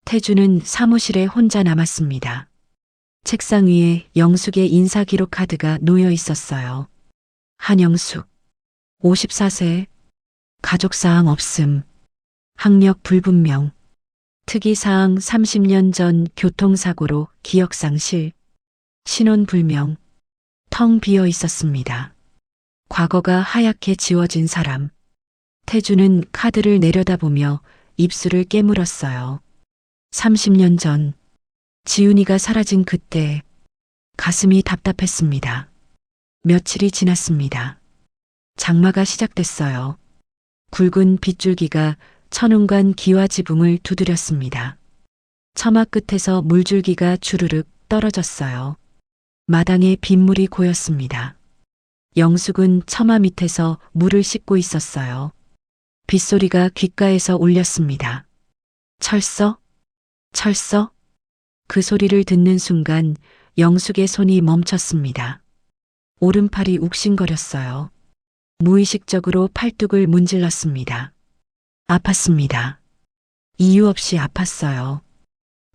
태준은 사무실에 혼자 남았습니다. 책상 위에 영숙의 인사기록 카드가 놓여 있었어요. 한영숙, 54세, 가족사항 없음, 학력 불분명, 특이사항 30년 전 교통사고로 기억상실, 신원불명. 텅 비어 있었습니다. 과거가 하얗게 지워진 사람. 태준은 카드를 내려다보며 입술을 깨물었어요. 30년 전 지훈이가 사라진 그때 가슴이 답답했습니다. 며칠이 지났습니다. 장마가 시작됐어요. 굵은 빗줄기가 천운관 기와 지붕을 두드렸습니다. 처마 끝에서 물줄기가 주르륵 떨어졌어요. 마당에 빗물이 고였습니다. 영숙은 처마 밑에서 물을 씻고 있었어요. 빗소리가 귓가에서 울렸습니다. 철서? 철서? 그 소리를 듣는 순간 영숙의 손이 멈췄습니다. 오른팔이 욱신거렸어요. 무의식적으로 팔뚝을 문질렀습니다. 아팠습니다. 이유 없이 아팠어요.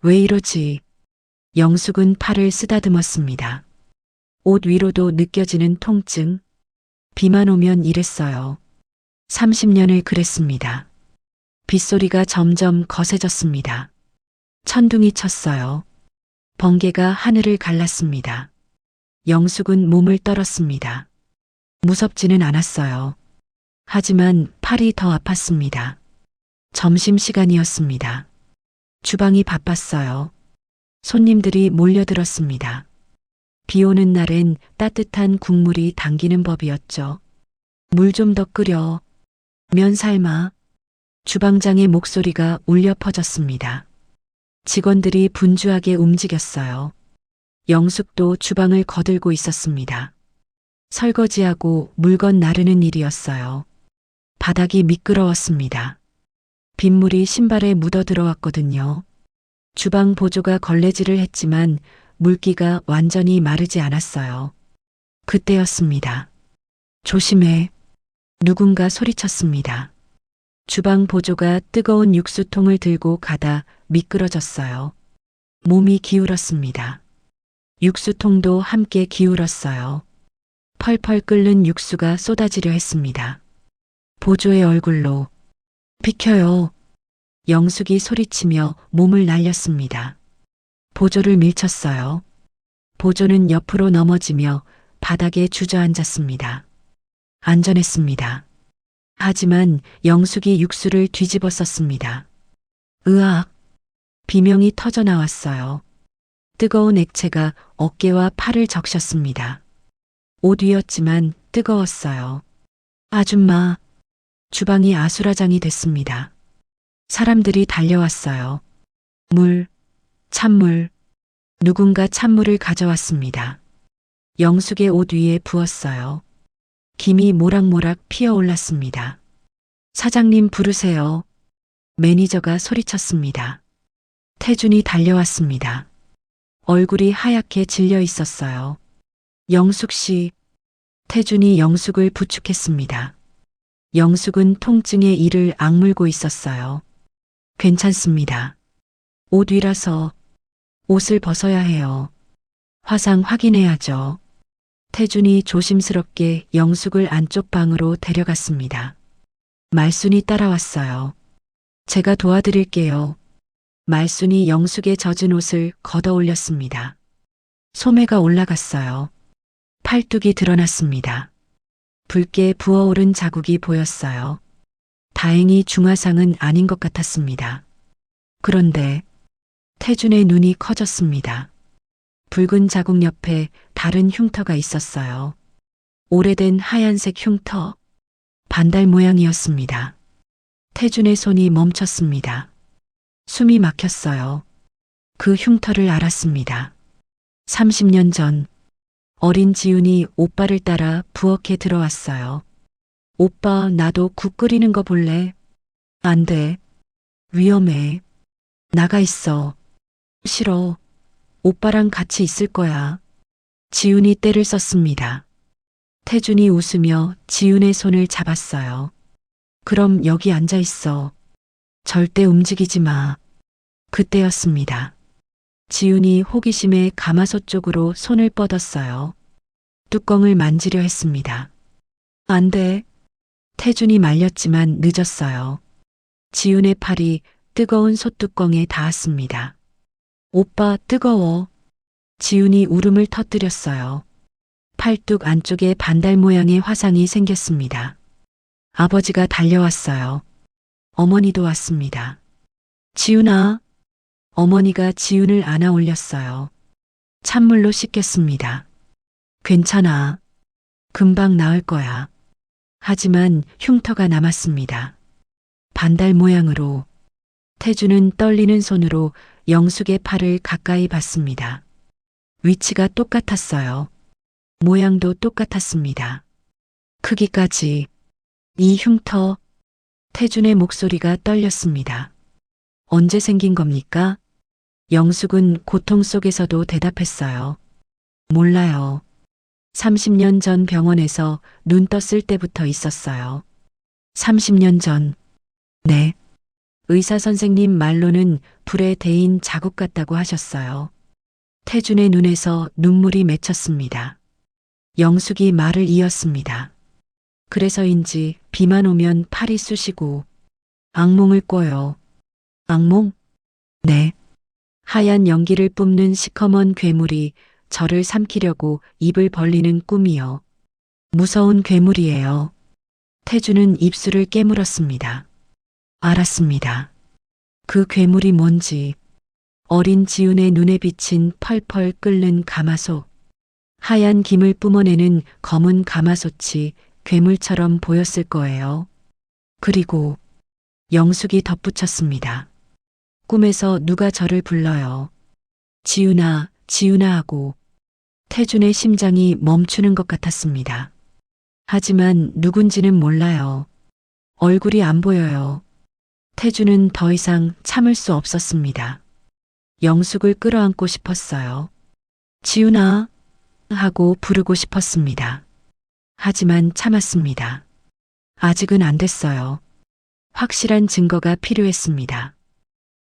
왜 이러지? 영숙은 팔을 쓰다듬었습니다. 옷 위로도 느껴지는 통증. 비만 오면 이랬어요. 30년을 그랬습니다. 빗소리가 점점 거세졌습니다. 천둥이 쳤어요. 번개가 하늘을 갈랐습니다. 영숙은 몸을 떨었습니다. 무섭지는 않았어요. 하지만 팔이 더 아팠습니다. 점심시간이었습니다. 주방이 바빴어요. 손님들이 몰려들었습니다. 비 오는 날엔 따뜻한 국물이 당기는 법이었죠. 물 좀 더 끓여. 면 삶아. 주방장의 목소리가 울려 퍼졌습니다. 직원들이 분주하게 움직였어요. 영숙도 주방을 거들고 있었습니다. 설거지하고 물건 나르는 일이었어요. 바닥이 미끄러웠습니다. 빗물이 신발에 묻어 들어왔거든요. 주방 보조가 걸레질을 했지만 물기가 완전히 마르지 않았어요. 그때였습니다. 조심해. 누군가 소리쳤습니다. 주방 보조가 뜨거운 육수통을 들고 가다 미끄러졌어요. 몸이 기울었습니다. 육수통도 함께 기울었어요. 펄펄 끓는 육수가 쏟아지려 했습니다. 보조의 얼굴로 비켜요. 영숙이 소리치며 몸을 날렸습니다. 보조를 밀쳤어요. 보조는 옆으로 넘어지며 바닥에 주저앉았습니다. 안전했습니다. 하지만 영숙이 육수를 뒤집어 썼습니다. 으악! 비명이 터져 나왔어요. 뜨거운 액체가 어깨와 팔을 적셨습니다. 옷 위였지만 뜨거웠어요. 아줌마! 주방이 아수라장이 됐습니다. 사람들이 달려왔어요. 물, 찬물. 누군가 찬물을 가져왔습니다. 영숙의 옷 위에 부었어요. 김이 모락모락 피어올랐습니다. 사장님 부르세요. 매니저가 소리쳤습니다. 태준이 달려왔습니다. 얼굴이 하얗게 질려 있었어요. 영숙 씨, 태준이 영숙을 부축했습니다. 영숙은 통증에 이를 악물고 있었어요. 괜찮습니다. 옷 위라서 옷을 벗어야 해요. 화상 확인해야죠. 태준이 조심스럽게 영숙을 안쪽 방으로 데려갔습니다. 말순이 따라왔어요. 제가 도와드릴게요. 말순이 영숙의 젖은 옷을 걷어 올렸습니다. 소매가 올라갔어요. 팔뚝이 드러났습니다. 붉게 부어오른 자국이 보였어요. 다행히 중화상은 아닌 것 같았습니다. 그런데 태준의 눈이 커졌습니다. 붉은 자국 옆에 다른 흉터가 있었어요. 오래된 하얀색 흉터, 반달 모양이었습니다. 태준의 손이 멈췄습니다. 숨이 막혔어요. 그 흉터를 알았습니다. 30년 전 어린 지훈이 오빠를 따라 부엌에 들어왔어요. 오빠, 나도 국 끓이는 거 볼래? 안 돼. 위험해. 나가 있어. 싫어. 오빠랑 같이 있을 거야. 지훈이 떼를 썼습니다. 태준이 웃으며 지훈의 손을 잡았어요. 그럼 여기 앉아 있어. 절대 움직이지 마. 그때였습니다. 지훈이 호기심에 가마솥 쪽으로 손을 뻗었어요. 뚜껑을 만지려 했습니다. 안 돼. 태준이 말렸지만 늦었어요. 지훈의 팔이 뜨거운 솥뚜껑에 닿았습니다. 오빠, 뜨거워. 지훈이 울음을 터뜨렸어요. 팔뚝 안쪽에 반달 모양의 화상이 생겼습니다. 아버지가 달려왔어요. 어머니도 왔습니다. 지훈아. 어머니가 지훈을 안아 올렸어요. 찬물로 씻겼습니다. 괜찮아. 금방 나을 거야. 하지만 흉터가 남았습니다. 반달 모양으로. 태준은 떨리는 손으로 영숙의 팔을 가까이 봤습니다. 위치가 똑같았어요. 모양도 똑같았습니다. 크기까지. 이 흉터. 태준의 목소리가 떨렸습니다. 언제 생긴 겁니까? 영숙은 고통 속에서도 대답했어요. 몰라요. 30년 전 병원에서 눈 떴을 때부터 있었어요. 30년 전. 네. 의사 선생님 말로는 불에 데인 자국 같다고 하셨어요. 태준의 눈에서 눈물이 맺혔습니다. 영숙이 말을 이었습니다. 그래서인지 비만 오면 팔이 쑤시고 악몽을 꿔요. 악몽? 네. 하얀 연기를 뿜는 시커먼 괴물이 저를 삼키려고 입을 벌리는 꿈이요. 무서운 괴물이에요. 태준은 입술을 깨물었습니다. 알았습니다. 그 괴물이 뭔지. 어린 지훈의 눈에 비친 펄펄 끓는 가마솥. 하얀 김을 뿜어내는 검은 가마솥이 괴물처럼 보였을 거예요. 그리고 영숙이 덧붙였습니다. 꿈에서 누가 저를 불러요. 지훈아, 지훈아 하고. 태준의 심장이 멈추는 것 같았습니다. 하지만 누군지는 몰라요. 얼굴이 안 보여요. 태준은 더 이상 참을 수 없었습니다. 영숙을 끌어안고 싶었어요. 지훈아 하고 부르고 싶었습니다. 하지만 참았습니다. 아직은 안 됐어요. 확실한 증거가 필요했습니다.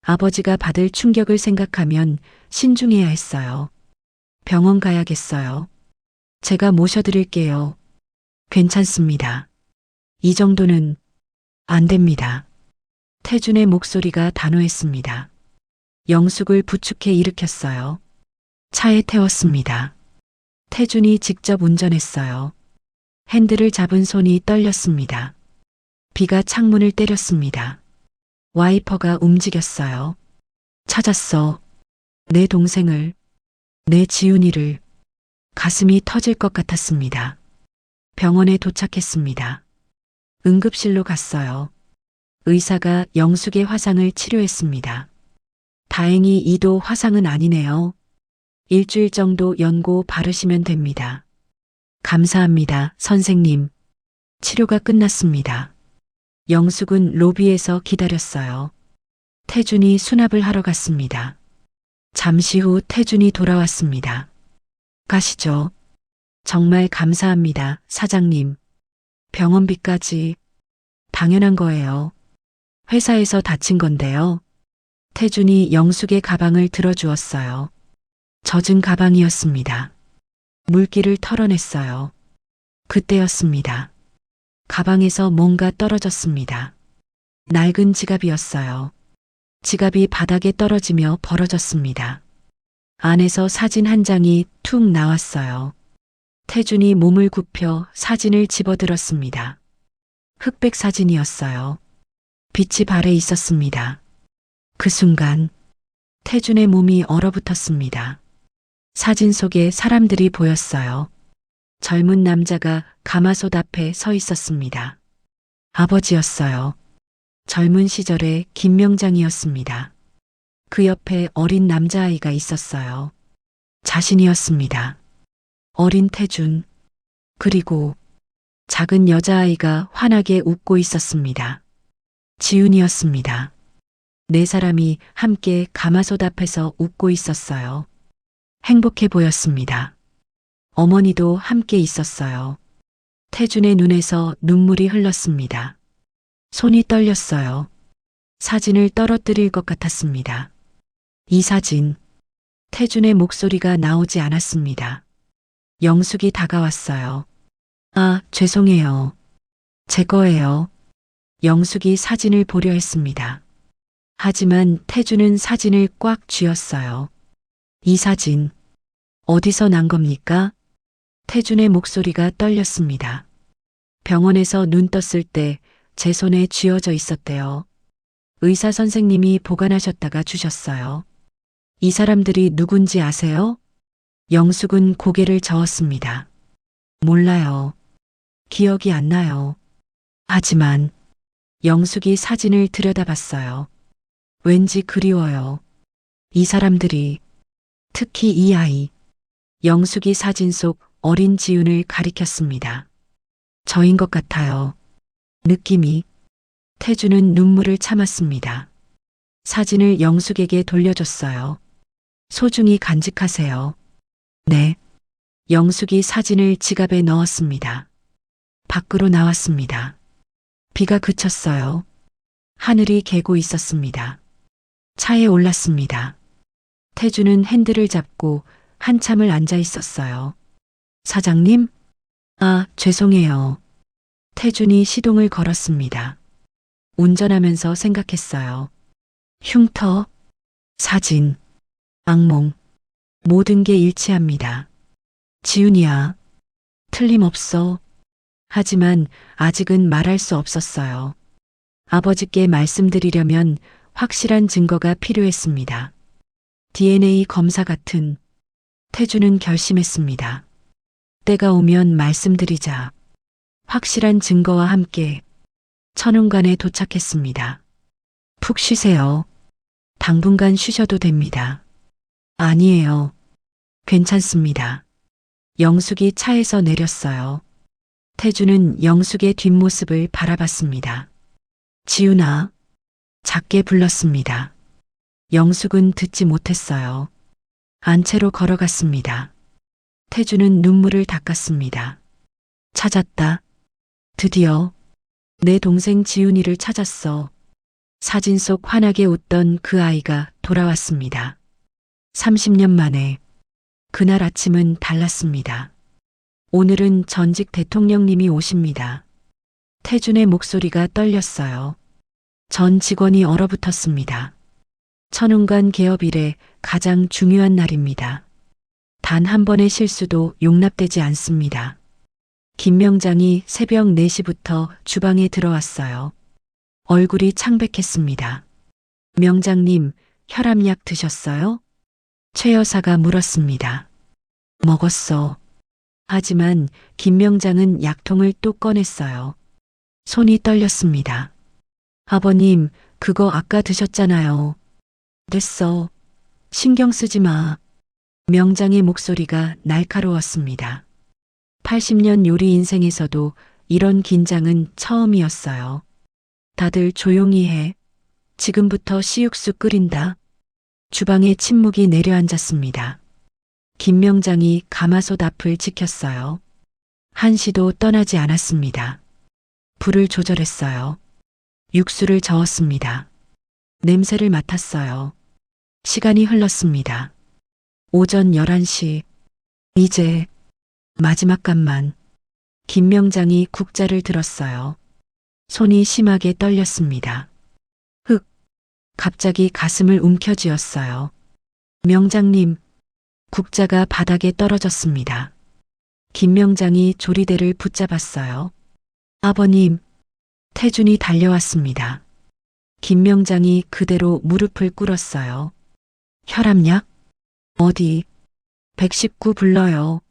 아버지가 받을 충격을 생각하면 신중해야 했어요. 병원 가야겠어요. 제가 모셔드릴게요. 괜찮습니다. 이 정도는 안 됩니다. 태준의 목소리가 단호했습니다. 영숙을 부축해 일으켰어요. 차에 태웠습니다. 태준이 직접 운전했어요. 핸들을 잡은 손이 떨렸습니다. 비가 창문을 때렸습니다. 와이퍼가 움직였어요. 찾았어. 내 동생을, 내 지훈이를. 가슴이 터질 것 같았습니다. 병원에 도착했습니다. 응급실로 갔어요. 의사가 영숙의 화상을 치료했습니다. 다행히 이도 화상은 아니네요. 일주일 정도 연고 바르시면 됩니다. 감사합니다, 선생님. 치료가 끝났습니다. 영숙은 로비에서 기다렸어요. 태준이 수납을 하러 갔습니다. 잠시 후 태준이 돌아왔습니다. 가시죠. 정말 감사합니다, 사장님. 병원비까지. 당연한 거예요. 회사에서 다친 건데요. 태준이 영숙의 가방을 들어주었어요. 젖은 가방이었습니다. 물기를 털어냈어요. 그때였습니다. 가방에서 뭔가 떨어졌습니다. 낡은 지갑이었어요. 지갑이 바닥에 떨어지며 벌어졌습니다. 안에서 사진 한 장이 툭 나왔어요. 태준이 몸을 굽혀 사진을 집어들었습니다. 흑백 사진이었어요. 빛이 발에 있었습니다. 그 순간 태준의 몸이 얼어붙었습니다. 사진 속에 사람들이 보였어요. 젊은 남자가 가마솥 앞에 서 있었습니다. 아버지였어요. 젊은 시절의 김명장이었습니다. 그 옆에 어린 남자아이가 있었어요. 자신이었습니다. 어린 태준, 그리고 작은 여자아이가 환하게 웃고 있었습니다. 지훈이었습니다. 네 사람이 함께 가마솥 앞에서 웃고 있었어요. 행복해 보였습니다. 어머니도 함께 있었어요. 태준의 눈에서 눈물이 흘렀습니다. 손이 떨렸어요. 사진을 떨어뜨릴 것 같았습니다. 이 사진, 태준의 목소리가 나오지 않았습니다. 영숙이 다가왔어요. 아, 죄송해요. 제 거예요. 영숙이 사진을 보려 했습니다. 하지만 태준은 사진을 꽉 쥐었어요. 이 사진, 어디서 난 겁니까? 태준의 목소리가 떨렸습니다. 병원에서 눈 떴을 때 제 손에 쥐어져 있었대요. 의사 선생님이 보관하셨다가 주셨어요. 이 사람들이 누군지 아세요? 영숙은 고개를 저었습니다. 몰라요. 기억이 안 나요. 하지만 영숙이 사진을 들여다봤어요. 왠지 그리워요. 이 사람들이, 특히 이 아이. 영숙이 사진 속 어린 지훈을 가리켰습니다. 저인 것 같아요. 느낌이. 태준은 눈물을 참았습니다. 사진을 영숙에게 돌려줬어요. 소중히 간직하세요. 네. 영숙이 사진을 지갑에 넣었습니다. 밖으로 나왔습니다. 비가 그쳤어요. 하늘이 개고 있었습니다. 차에 올랐습니다. 태준은 핸들을 잡고 한참을 앉아 있었어요. 사장님? 아, 죄송해요. 태준이 시동을 걸었습니다. 운전하면서 생각했어요. 흉터, 사진, 악몽, 모든 게 일치합니다. 지훈이야, 틀림없어. 하지만 아직은 말할 수 없었어요. 아버지께 말씀드리려면 확실한 증거가 필요했습니다. DNA 검사 같은. 태준은 결심했습니다. 때가 오면 말씀드리자. 확실한 증거와 함께 천운관에 도착했습니다. 푹 쉬세요. 당분간 쉬셔도 됩니다. 아니에요. 괜찮습니다. 영숙이 차에서 내렸어요. 태준은 영숙의 뒷모습을 바라봤습니다. 지훈아, 작게 불렀습니다. 영숙은 듣지 못했어요. 안채로 걸어갔습니다. 태준은 눈물을 닦았습니다. 찾았다. 드디어 내 동생 지훈이를 찾았어. 사진 속 환하게 웃던 그 아이가 돌아왔습니다. 30년 만에. 그날 아침은 달랐습니다. 오늘은 전직 대통령님이 오십니다. 태준의 목소리가 떨렸어요. 전 직원이 얼어붙었습니다. 천운관 개업 이래 가장 중요한 날입니다. 단 한 번의 실수도 용납되지 않습니다. 김 명장이 새벽 4시부터 주방에 들어왔어요. 얼굴이 창백했습니다. 명장님, 혈압약 드셨어요? 최 여사가 물었습니다. 먹었어. 하지만 김 명장은 약통을 또 꺼냈어요. 손이 떨렸습니다. 아버님, 그거 아까 드셨잖아요. 됐어. 신경 쓰지 마. 명장의 목소리가 날카로웠습니다. 80년 요리 인생에서도 이런 긴장은 처음이었어요. 다들 조용히 해. 지금부터 씨육수 끓인다. 주방에 침묵이 내려앉았습니다. 김명장이 가마솥 앞을 지켰어요. 한시도 떠나지 않았습니다. 불을 조절했어요. 육수를 저었습니다. 냄새를 맡았어요. 시간이 흘렀습니다. 오전 11시. 이제 마지막 간만. 김명장이 국자를 들었어요. 손이 심하게 떨렸습니다. 갑자기 가슴을 움켜쥐었어요. 명장님, 국자가 바닥에 떨어졌습니다. 김명장이 조리대를 붙잡았어요. 아버님, 태준이 달려왔습니다. 김명장이 그대로 무릎을 꿇었어요. 혈압약? 어디? 119 불러요.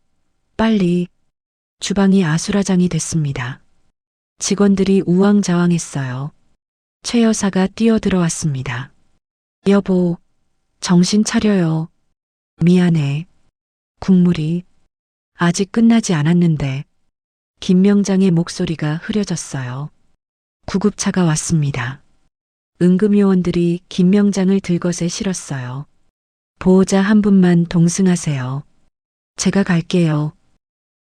빨리. 주방이 아수라장이 됐습니다. 직원들이 우왕좌왕했어요. 최 여사가 뛰어들어왔습니다. 여보, 정신 차려요. 미안해. 국물이 아직 끝나지 않았는데. 김명장의 목소리가 흐려졌어요. 구급차가 왔습니다. 응급요원들이 김명장을 들것에 실었어요. 보호자 한 분만 동승하세요. 제가 갈게요.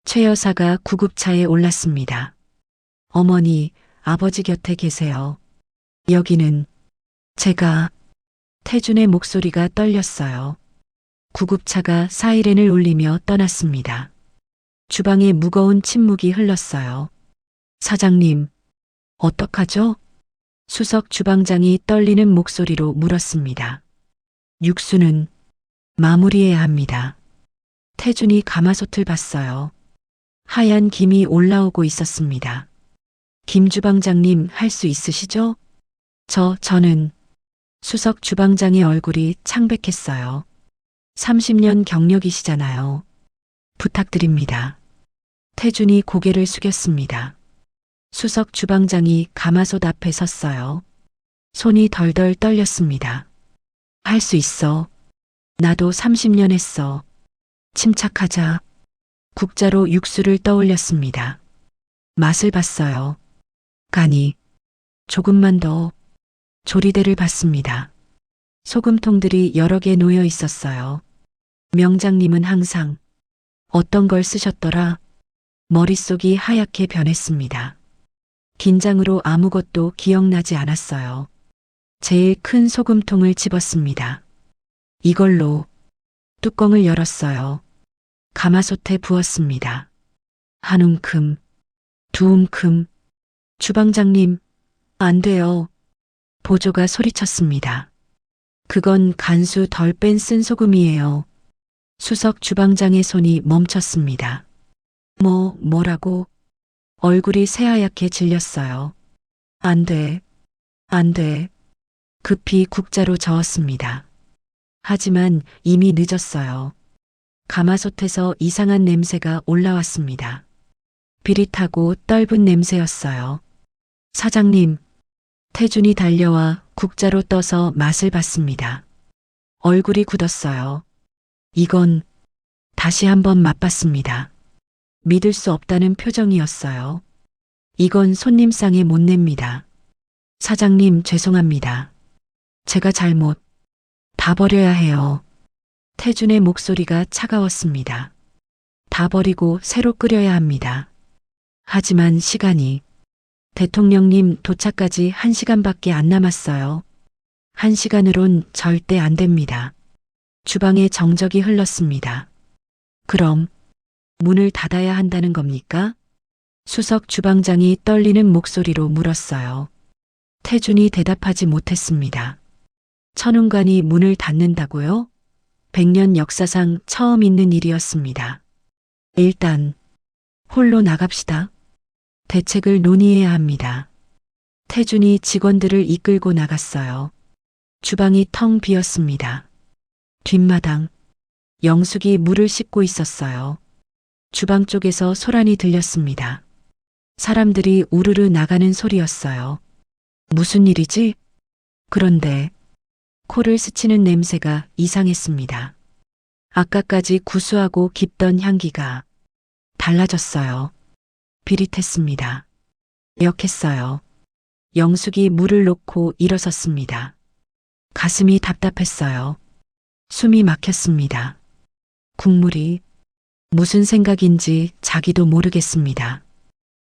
최 여사가 구급차에 올랐습니다. 어머니, 아버지 곁에 계세요. 여기는 제가. 태준의 목소리가 떨렸어요. 구급차가 사이렌을 울리며 떠났습니다. 주방에 무거운 침묵이 흘렀어요. 사장님, 어떡하죠? 수석 주방장이 떨리는 목소리로 물었습니다. 육수는 마무리해야 합니다. 태준이 가마솥을 봤어요. 하얀 김이 올라오고 있었습니다. 김 주방장님 할 수 있으시죠? 저는 수석 주방장의 얼굴이 창백했어요. 30년 경력이시잖아요. 부탁드립니다. 태준이 고개를 숙였습니다. 수석 주방장이 가마솥 앞에 섰어요. 손이 덜덜 떨렸습니다. 할 수 있어. 나도 30년 했어. 침착하자. 국자로 육수를 떠올렸습니다. 맛을 봤어요. 간이 조금만 더. 조리대를 봤습니다. 소금통들이 여러 개 놓여 있었어요. 명장님은 항상 어떤 걸 쓰셨더라? 머릿속이 하얗게 변했습니다. 긴장으로 아무것도 기억나지 않았어요. 제일 큰 소금통을 집었습니다. 이걸로 뚜껑을 열었어요. 가마솥에 부었습니다. 한 움큼, 두 움큼. 주방장님, 안 돼요. 보조가 소리쳤습니다. 그건 간수 덜 뺀 쓴 소금이에요. 수석 주방장의 손이 멈췄습니다. 뭐라고? 얼굴이 새하얗게 질렸어요. 안 돼. 안 돼. 급히 국자로 저었습니다. 하지만 이미 늦었어요. 가마솥에서 이상한 냄새가 올라왔습니다. 비릿하고 떫은 냄새였어요. 사장님, 태준이 달려와 국자로 떠서 맛을 봤습니다. 얼굴이 굳었어요. 이건 다시 한번 맛봤습니다. 믿을 수 없다는 표정이었어요. 이건 손님상에 못 냅니다. 사장님 죄송합니다. 제가 잘못. 다 버려야 해요. 태준의 목소리가 차가웠습니다. 다 버리고 새로 끓여야 합니다. 하지만 시간이. 대통령님 도착까지 1시간밖에 안 남았어요. 1시간으론 절대 안 됩니다. 주방에 정적이 흘렀습니다. 그럼 문을 닫아야 한다는 겁니까? 수석 주방장이 떨리는 목소리로 물었어요. 태준이 대답하지 못했습니다. 천운관이 문을 닫는다고요? 100년 역사상 처음 있는 일이었습니다. 일단 홀로 나갑시다. 대책을 논의해야 합니다. 태준이 직원들을 이끌고 나갔어요. 주방이 텅 비었습니다. 뒷마당. 영숙이 물을 씻고 있었어요. 주방 쪽에서 소란이 들렸습니다. 사람들이 우르르 나가는 소리였어요. 무슨 일이지? 그런데 코를 스치는 냄새가 이상했습니다. 아까까지 구수하고 깊던 향기가 달라졌어요. 비릿했습니다. 역했어요. 영숙이 물을 놓고 일어섰습니다. 가슴이 답답했어요. 숨이 막혔습니다. 국물이 무슨 생각인지 자기도 모르겠습니다.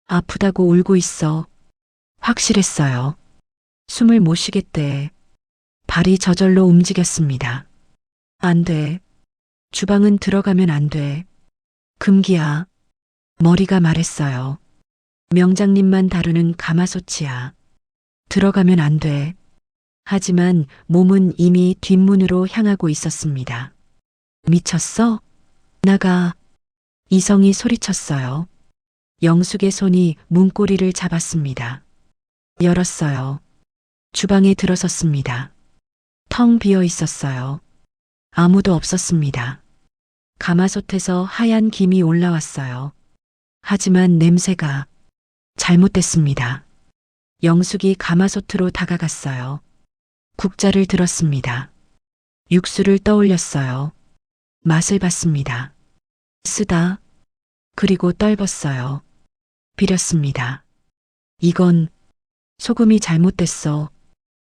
아프다고 울고 있어. 확실했어요. 숨을 못 쉬겠대. 발이 저절로 움직였습니다. 안 돼. 주방은 들어가면 안 돼. 금기야. 머리가 말했어요. 명장님만 다루는 가마솥이야. 들어가면 안 돼. 하지만 몸은 이미 뒷문으로 향하고 있었습니다. 미쳤어? 나가. 이성이 소리쳤어요. 영숙의 손이 문고리를 잡았습니다. 열었어요. 주방에 들어섰습니다. 텅 비어 있었어요. 아무도 없었습니다. 가마솥에서 하얀 김이 올라왔어요. 하지만 냄새가 잘못됐습니다. 영숙이 가마솥으로 다가갔어요. 국자를 들었습니다. 육수를 떠올렸어요. 맛을 봤습니다. 쓰다. 그리고 떨궜어요. 비렸습니다. 이건 소금이 잘못됐어.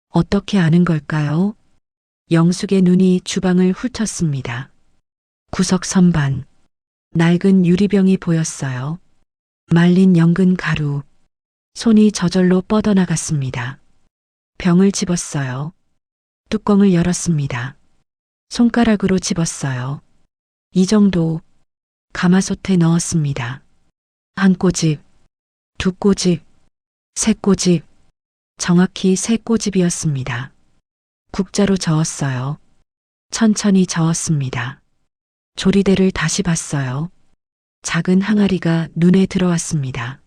어떻게 아는 걸까요? 영숙의 눈이 주방을 훑었습니다. 구석 선반. 낡은 유리병이 보였어요. 말린 연근 가루. 손이 저절로 뻗어나갔습니다. 병을 집었어요. 뚜껑을 열었습니다. 손가락으로 집었어요. 이 정도. 가마솥에 넣었습니다. 한 꼬집, 두 꼬집, 세 꼬집, 정확히 세 꼬집이었습니다. 국자로 저었어요. 천천히 저었습니다. 조리대를 다시 봤어요. 작은 항아리가 눈에 들어왔습니다.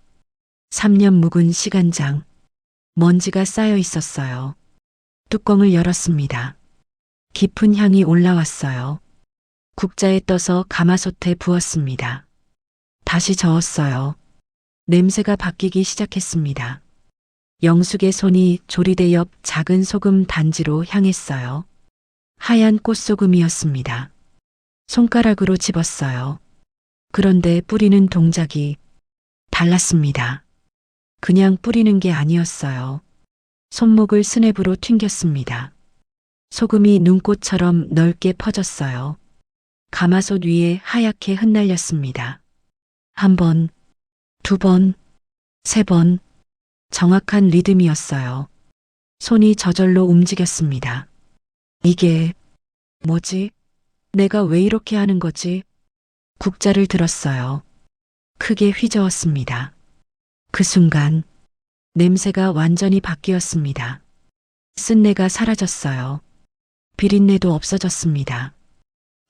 3년 묵은 시간장. 먼지가 쌓여 있었어요. 뚜껑을 열었습니다. 깊은 향이 올라왔어요. 국자에 떠서 가마솥에 부었습니다. 다시 저었어요. 냄새가 바뀌기 시작했습니다. 영숙의 손이 조리대 옆 작은 소금 단지로 향했어요. 하얀 꽃소금이었습니다. 손가락으로 집었어요. 그런데 뿌리는 동작이 달랐습니다. 그냥 뿌리는 게 아니었어요. 손목을 스냅으로 튕겼습니다. 소금이 눈꽃처럼 넓게 퍼졌어요. 가마솥 위에 하얗게 흩날렸습니다. 한 번, 두 번, 세 번. 정확한 리듬이었어요. 손이 저절로 움직였습니다. 이게 뭐지? 내가 왜 이렇게 하는 거지? 국자를 들었어요. 크게 휘저었습니다. 그 순간 냄새가 완전히 바뀌었습니다. 쓴내가 사라졌어요. 비린내도 없어졌습니다.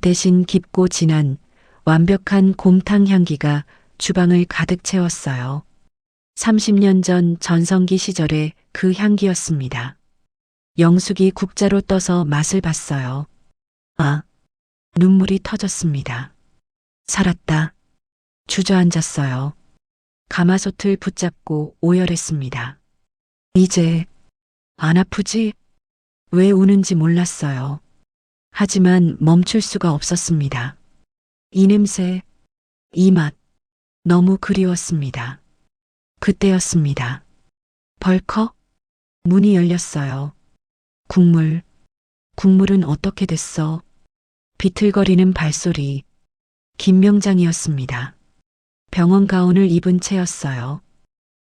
대신 깊고 진한 완벽한 곰탕 향기가 주방을 가득 채웠어요. 30년 전 전성기 시절의 그 향기였습니다. 영숙이 국자로 떠서 맛을 봤어요. 아, 눈물이 터졌습니다. 살았다. 주저앉았어요. 가마솥을 붙잡고 오열했습니다. 이제 안 아프지? 왜 우는지 몰랐어요. 하지만 멈출 수가 없었습니다. 이 냄새, 이 맛, 너무 그리웠습니다. 그때였습니다. 벌컥 문이 열렸어요. 국물은 어떻게 됐어? 비틀거리는 발소리. 김명장이었습니다. 병원 가운을 입은 채였어요.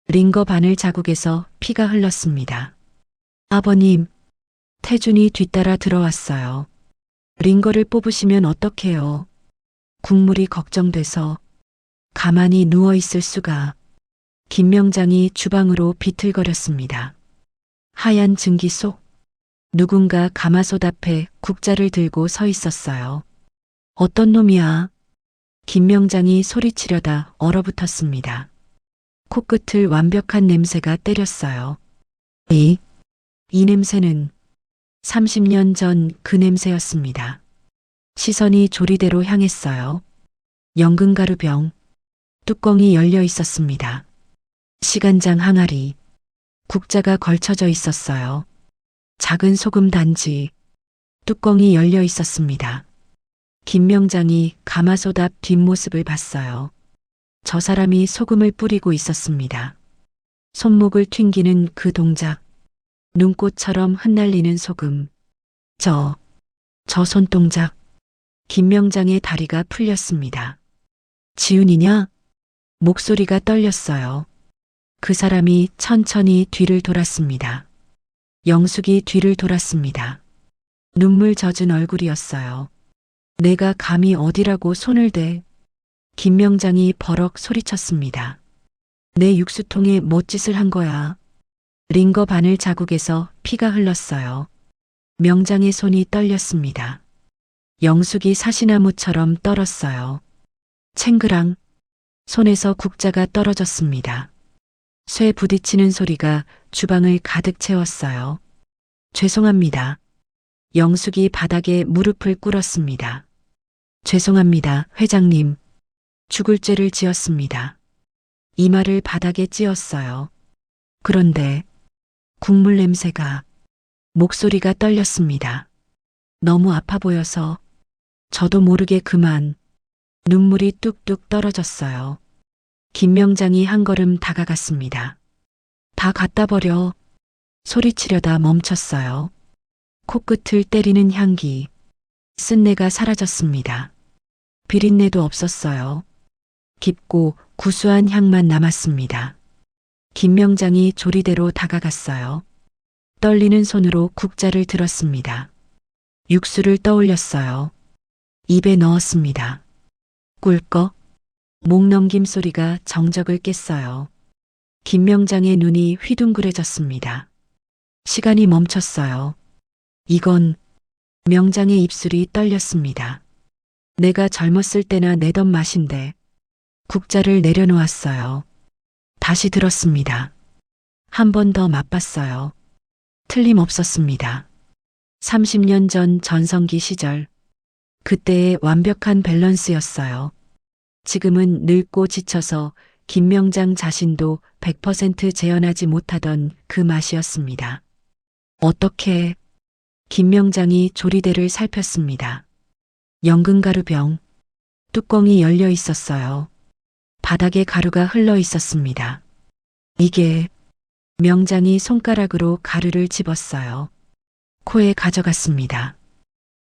링거 바늘 자국에서 피가 흘렀습니다. 아버님, 태준이 뒤따라 들어왔어요. 링거를 뽑으시면 어떡해요? 국물이 걱정돼서 가만히 누워 있을 수가. 김명장이 주방으로 비틀거렸습니다. 하얀 증기 속 누군가 가마솥 앞에 국자를 들고 서 있었어요. 어떤 놈이야? 김명장이 소리치려다 얼어붙었습니다. 코끝을 완벽한 냄새가 때렸어요. 이 냄새는 30년 전 그 냄새였습니다. 시선이 조리대로 향했어요. 연근가루병, 뚜껑이 열려 있었습니다. 시간장 항아리, 국자가 걸쳐져 있었어요. 작은 소금 단지, 뚜껑이 열려 있었습니다. 김명장이 가마솥 앞 뒷모습을 봤어요. 저 사람이 소금을 뿌리고 있었습니다. 손목을 튕기는 그 동작, 눈꽃처럼 흩날리는 소금. 저 손동작. 김명장의 다리가 풀렸습니다. 지훈이냐? 목소리가 떨렸어요. 그 사람이 천천히 뒤를 돌았습니다. 영숙이 뒤를 돌았습니다. 눈물 젖은 얼굴이었어요. 내가 감히 어디라고 손을 대? 김명장이 버럭 소리쳤습니다. 내 육수통에 못짓을 한 거야. 링거 바늘 자국에서 피가 흘렀어요. 명장의 손이 떨렸습니다. 영숙이 사시나무처럼 떨었어요. 챙그랑 손에서 국자가 떨어졌습니다. 쇠 부딪히는 소리가 주방을 가득 채웠어요. 죄송합니다. 영숙이 바닥에 무릎을 꿇었습니다. 죄송합니다, 회장님. 죽을 죄를 지었습니다. 이마를 바닥에 찧었어요. 그런데 국물 냄새가, 목소리가 떨렸습니다. 너무 아파 보여서 저도 모르게 그만. 눈물이 뚝뚝 떨어졌어요. 김명장이 한 걸음 다가갔습니다. 다 갖다 버려. 소리치려다 멈췄어요. 코끝을 때리는 향기. 쓴내가 사라졌습니다. 비린내도 없었어요. 깊고 구수한 향만 남았습니다. 김명장이 조리대로 다가갔어요. 떨리는 손으로 국자를 들었습니다. 육수를 떠올렸어요. 입에 넣었습니다. 꿀꺽. 목 넘김 소리가 정적을 깼어요. 김명장의 눈이 휘둥그레졌습니다. 시간이 멈췄어요. 이건, 명장의 입술이 떨렸습니다. 내가 젊었을 때나 내던 맛인데. 국자를 내려놓았어요. 다시 들었습니다. 한 번 더 맛봤어요. 틀림없었습니다. 30년 전 전성기 시절. 그때의 완벽한 밸런스였어요. 지금은 늙고 지쳐서 김명장 자신도 100% 재현하지 못하던 그 맛이었습니다. 어떻게? 김명장이 조리대를 살폈습니다. 연근가루병. 뚜껑이 열려 있었어요. 바닥에 가루가 흘러 있었습니다. 이게, 명장이 손가락으로 가루를 집었어요. 코에 가져갔습니다.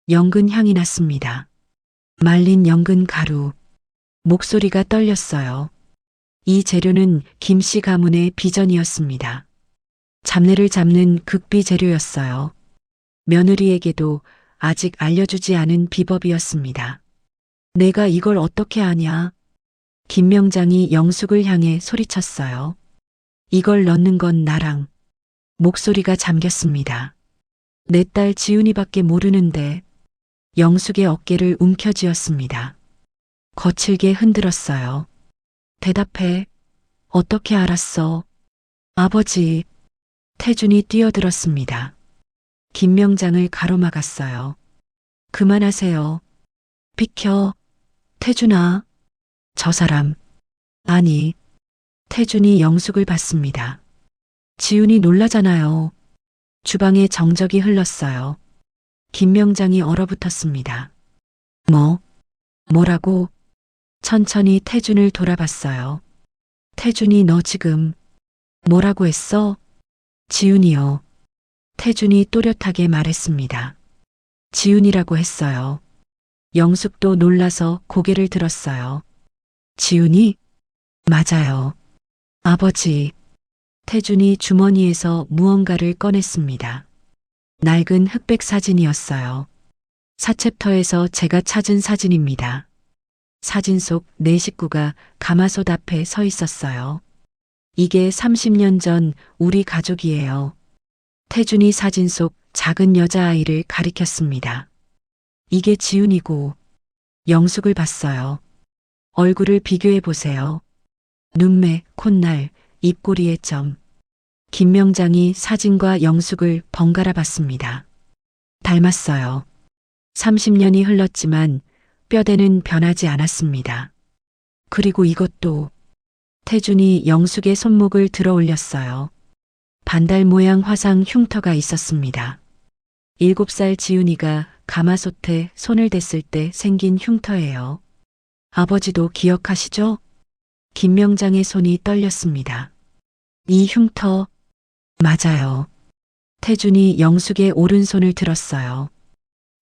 연근 향이 났습니다. 말린 연근 가루. 목소리가 떨렸어요. 이 재료는 김씨 가문의 비전이었습니다. 잡내를 잡는 극비 재료였어요. 며느리에게도 아직 알려주지 않은 비법이었습니다. 내가 이걸 어떻게 아냐? 김명장이 영숙을 향해 소리쳤어요. 이걸 넣는 건 나랑. 목소리가 잠겼습니다. 내 딸 지훈이밖에 모르는데. 영숙의 어깨를 움켜쥐었습니다. 거칠게 흔들었어요. 대답해. 어떻게 알았어? 아버지. 태준이 뛰어들었습니다. 김명장을 가로막았어요. 그만하세요. 비켜. 태준아. 저 사람. 아니. 태준이 영숙을 봤습니다. 지훈이 놀라잖아요. 주방에 정적이 흘렀어요. 김명장이 얼어붙었습니다. 뭐라고? 천천히 태준을 돌아봤어요. 태준이 너 지금 뭐라고 했어? 지훈이요. 태준이 또렷하게 말했습니다. 지훈이라고 했어요. 영숙도 놀라서 고개를 들었어요. 지훈이? 맞아요. 아버지. 태준이 주머니에서 무언가를 꺼냈습니다. 낡은 흑백 사진이었어요. 사챕터에서 제가 찾은 사진입니다. 사진 속 네 식구가 가마솥 앞에 서 있었어요. 이게 30년 전 우리 가족이에요. 태준이 사진 속 작은 여자아이를 가리켰습니다. 이게 지훈이고 영숙을 봤어요. 얼굴을 비교해 보세요. 눈매, 콧날, 입꼬리의 점. 김명장이 사진과 영숙을 번갈아 봤습니다. 닮았어요. 30년이 흘렀지만 뼈대는 변하지 않았습니다. 그리고 이것도. 태준이 영숙의 손목을 들어 올렸어요. 반달 모양 화상 흉터가 있었습니다. 7살 지훈이가 가마솥에 손을 댔을 때 생긴 흉터예요. 아버지도 기억하시죠? 김명장의 손이 떨렸습니다. 이 흉터. 맞아요. 태준이 영숙의 오른손을 들었어요.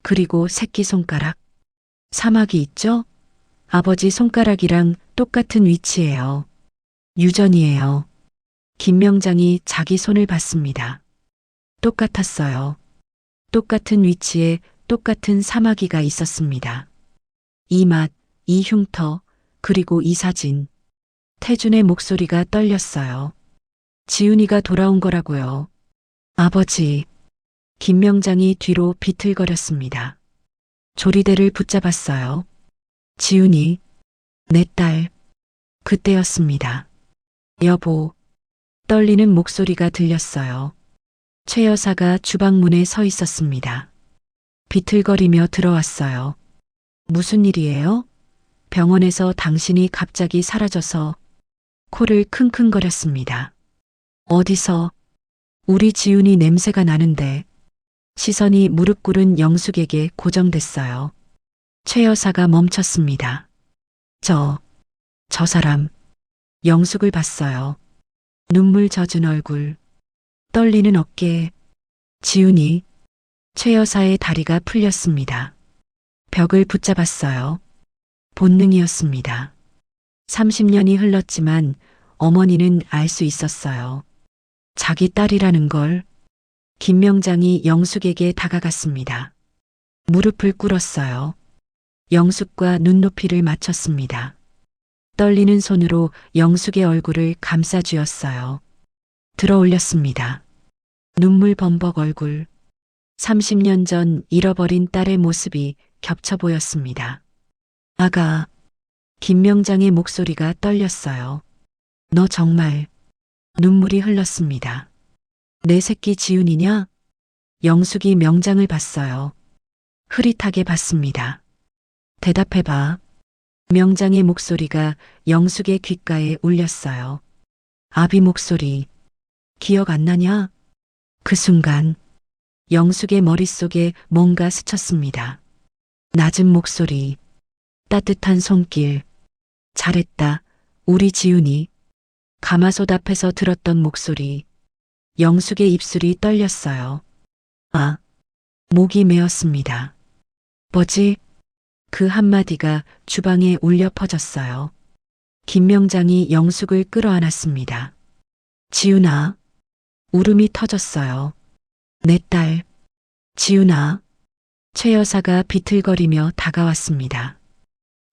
그리고 새끼손가락. 사마귀 있죠? 아버지 손가락이랑 똑같은 위치예요. 유전이에요. 김명장이 자기 손을 봤습니다. 똑같았어요. 똑같은 위치에 똑같은 사마귀가 있었습니다. 이 맛, 이 흉터, 그리고 이 사진. 태준의 목소리가 떨렸어요. 지훈이가 돌아온 거라고요. 아버지. 김명장이 뒤로 비틀거렸습니다. 조리대를 붙잡았어요. 지훈이, 내 딸. 그때였습니다. 여보. 떨리는 목소리가 들렸어요. 최 여사가 주방문에 서 있었습니다. 비틀거리며 들어왔어요. 무슨 일이에요? 병원에서 당신이 갑자기 사라져서 코를 킁킁거렸습니다. 어디서? 우리 지훈이 냄새가 나는데. 시선이 무릎 꿇은 영숙에게 고정됐어요. 최 여사가 멈췄습니다. 저 사람. 영숙을 봤어요. 눈물 젖은 얼굴, 떨리는 어깨. 지훈이. 최 여사의 다리가 풀렸습니다. 벽을 붙잡았어요. 본능이었습니다. 30년이 흘렀지만 어머니는 알 수 있었어요. 자기 딸이라는 걸. 김명장이 영숙에게 다가갔습니다. 무릎을 꿇었어요. 영숙과 눈높이를 맞췄습니다. 떨리는 손으로 영숙의 얼굴을 감싸쥐었어요. 들어올렸습니다. 눈물 범벅 얼굴. 30년 전 잃어버린 딸의 모습이 겹쳐 보였습니다. 아가. 김명장의 목소리가 떨렸어요. 너 정말. 눈물이 흘렀습니다. 내 새끼 지훈이냐? 영숙이 명장을 봤어요. 흐릿하게 봤습니다. 대답해봐. 명장의 목소리가 영숙의 귓가에 울렸어요. 아비 목소리. 기억 안 나냐? 그 순간 영숙의 머릿속에 뭔가 스쳤습니다. 낮은 목소리, 따뜻한 손길. 잘했다, 우리 지훈이. 가마솥 앞에서 들었던 목소리. 영숙의 입술이 떨렸어요. 아, 목이 메었습니다. 뭐지? 그 한마디가 주방에 울려 퍼졌어요. 김명장이 영숙을 끌어안았습니다. 지훈아. 울음이 터졌어요. 내 딸. 지훈아. 최 여사가 비틀거리며 다가왔습니다.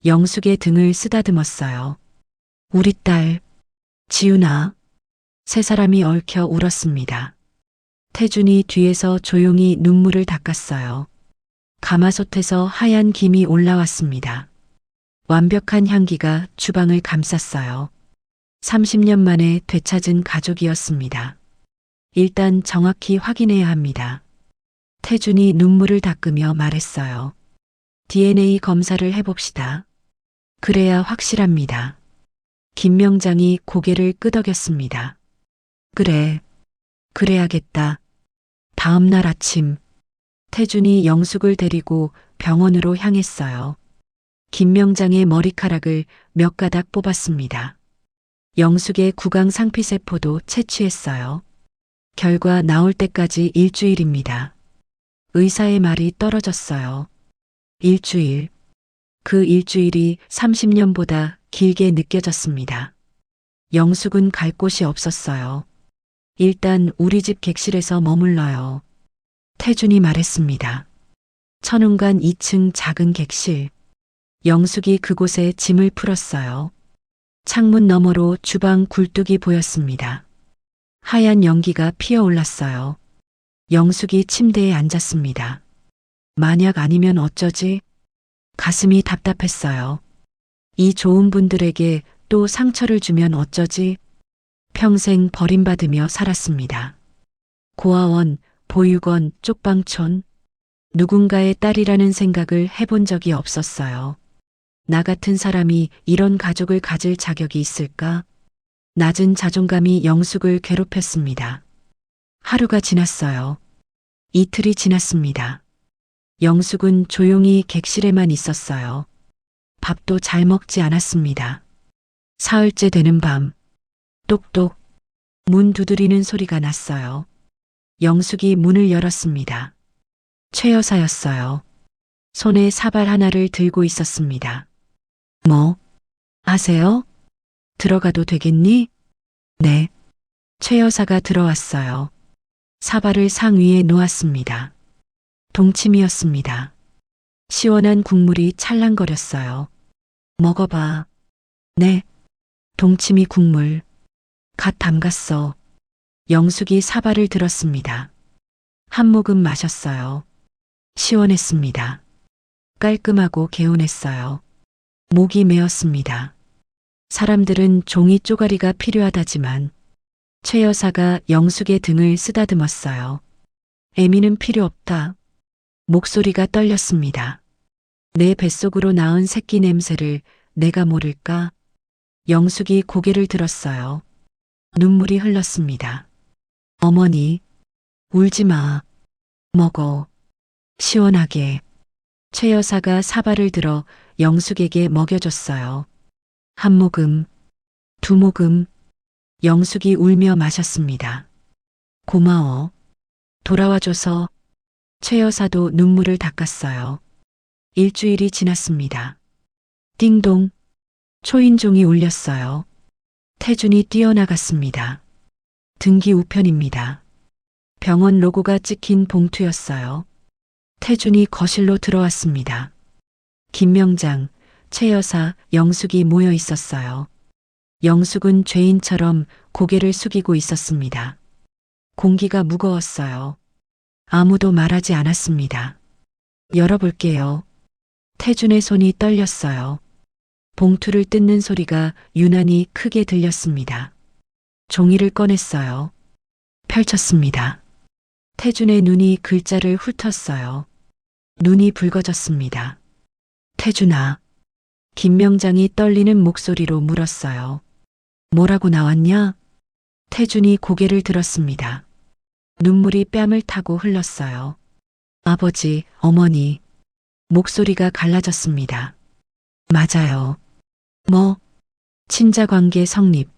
영숙의 등을 쓰다듬었어요. 우리 딸. 지훈아. 세 사람이 얽혀 울었습니다. 태준이 뒤에서 조용히 눈물을 닦았어요. 가마솥에서 하얀 김이 올라왔습니다. 완벽한 향기가 주방을 감쌌어요. 30년 만에 되찾은 가족이었습니다. 일단 정확히 확인해야 합니다. 태준이 눈물을 닦으며 말했어요. DNA 검사를 해봅시다. 그래야 확실합니다. 김명장이 고개를 끄덕였습니다. 그래, 그래야겠다. 다음 날 아침, 태준이 영숙을 데리고 병원으로 향했어요. 김명장의 머리카락을 몇 가닥 뽑았습니다. 영숙의 구강 상피세포도 채취했어요. 결과 나올 때까지 일주일입니다. 의사의 말이 떨어졌어요. 일주일. 그 일주일이 30년보다 길게 느껴졌습니다. 영숙은 갈 곳이 없었어요. 일단 우리 집 객실에서 머물러요. 태준이 말했습니다. 천운간 2층 작은 객실. 영숙이 그곳에 짐을 풀었어요. 창문 너머로 주방 굴뚝이 보였습니다. 하얀 연기가 피어올랐어요. 영숙이 침대에 앉았습니다. 만약 아니면 어쩌지? 가슴이 답답했어요. 이 좋은 분들에게 또 상처를 주면 어쩌지? 평생 버림받으며 살았습니다. 고아원, 보육원, 쪽방촌. 누군가의 딸이라는 생각을 해본 적이 없었어요. 나 같은 사람이 이런 가족을 가질 자격이 있을까? 낮은 자존감이 영숙을 괴롭혔습니다. 하루가 지났어요. 이틀이 지났습니다. 영숙은 조용히 객실에만 있었어요. 밥도 잘 먹지 않았습니다. 사흘째 되는 밤, 똑똑, 문 두드리는 소리가 났어요. 영숙이 문을 열었습니다. 최 여사였어요. 손에 사발 하나를 들고 있었습니다. 뭐, 아세요? 들어가도 되겠니? 네. 최 여사가 들어왔어요. 사발을 상 위에 놓았습니다. 동치미였습니다. 시원한 국물이 찰랑거렸어요. 먹어봐. 네. 동치미 국물. 갓 담갔어. 영숙이 사발을 들었습니다. 한 모금 마셨어요. 시원했습니다. 깔끔하고 개운했어요. 목이 메었습니다. 사람들은 종이 쪼가리가 필요하다지만 최 여사가 영숙의 등을 쓰다듬었어요. 애미는 필요 없다. 목소리가 떨렸습니다. 내 뱃속으로 낳은 새끼 냄새를 내가 모를까? 영숙이 고개를 들었어요. 눈물이 흘렀습니다. 어머니, 울지 마. 먹어. 시원하게. 최 여사가 사발을 들어 영숙에게 먹여줬어요. 한 모금, 두 모금. 영숙이 울며 마셨습니다. 고마워. 돌아와줘서. 최 여사도 눈물을 닦았어요. 일주일이 지났습니다. 띵동. 초인종이 울렸어요. 태준이 뛰어나갔습니다. 등기 우편입니다. 병원 로고가 찍힌 봉투였어요. 태준이 거실로 들어왔습니다. 김명장, 최 여사, 영숙이 모여 있었어요. 영숙은 죄인처럼 고개를 숙이고 있었습니다. 공기가 무거웠어요. 아무도 말하지 않았습니다. 열어볼게요. 태준의 손이 떨렸어요. 봉투를 뜯는 소리가 유난히 크게 들렸습니다. 종이를 꺼냈어요. 펼쳤습니다. 태준의 눈이 글자를 훑었어요. 눈이 붉어졌습니다. 태준아. 김명장이 떨리는 목소리로 물었어요. 뭐라고 나왔냐? 태준이 고개를 들었습니다. 눈물이 뺨을 타고 흘렀어요. 아버지, 어머니. 목소리가 갈라졌습니다. 맞아요. 뭐? 친자관계 성립.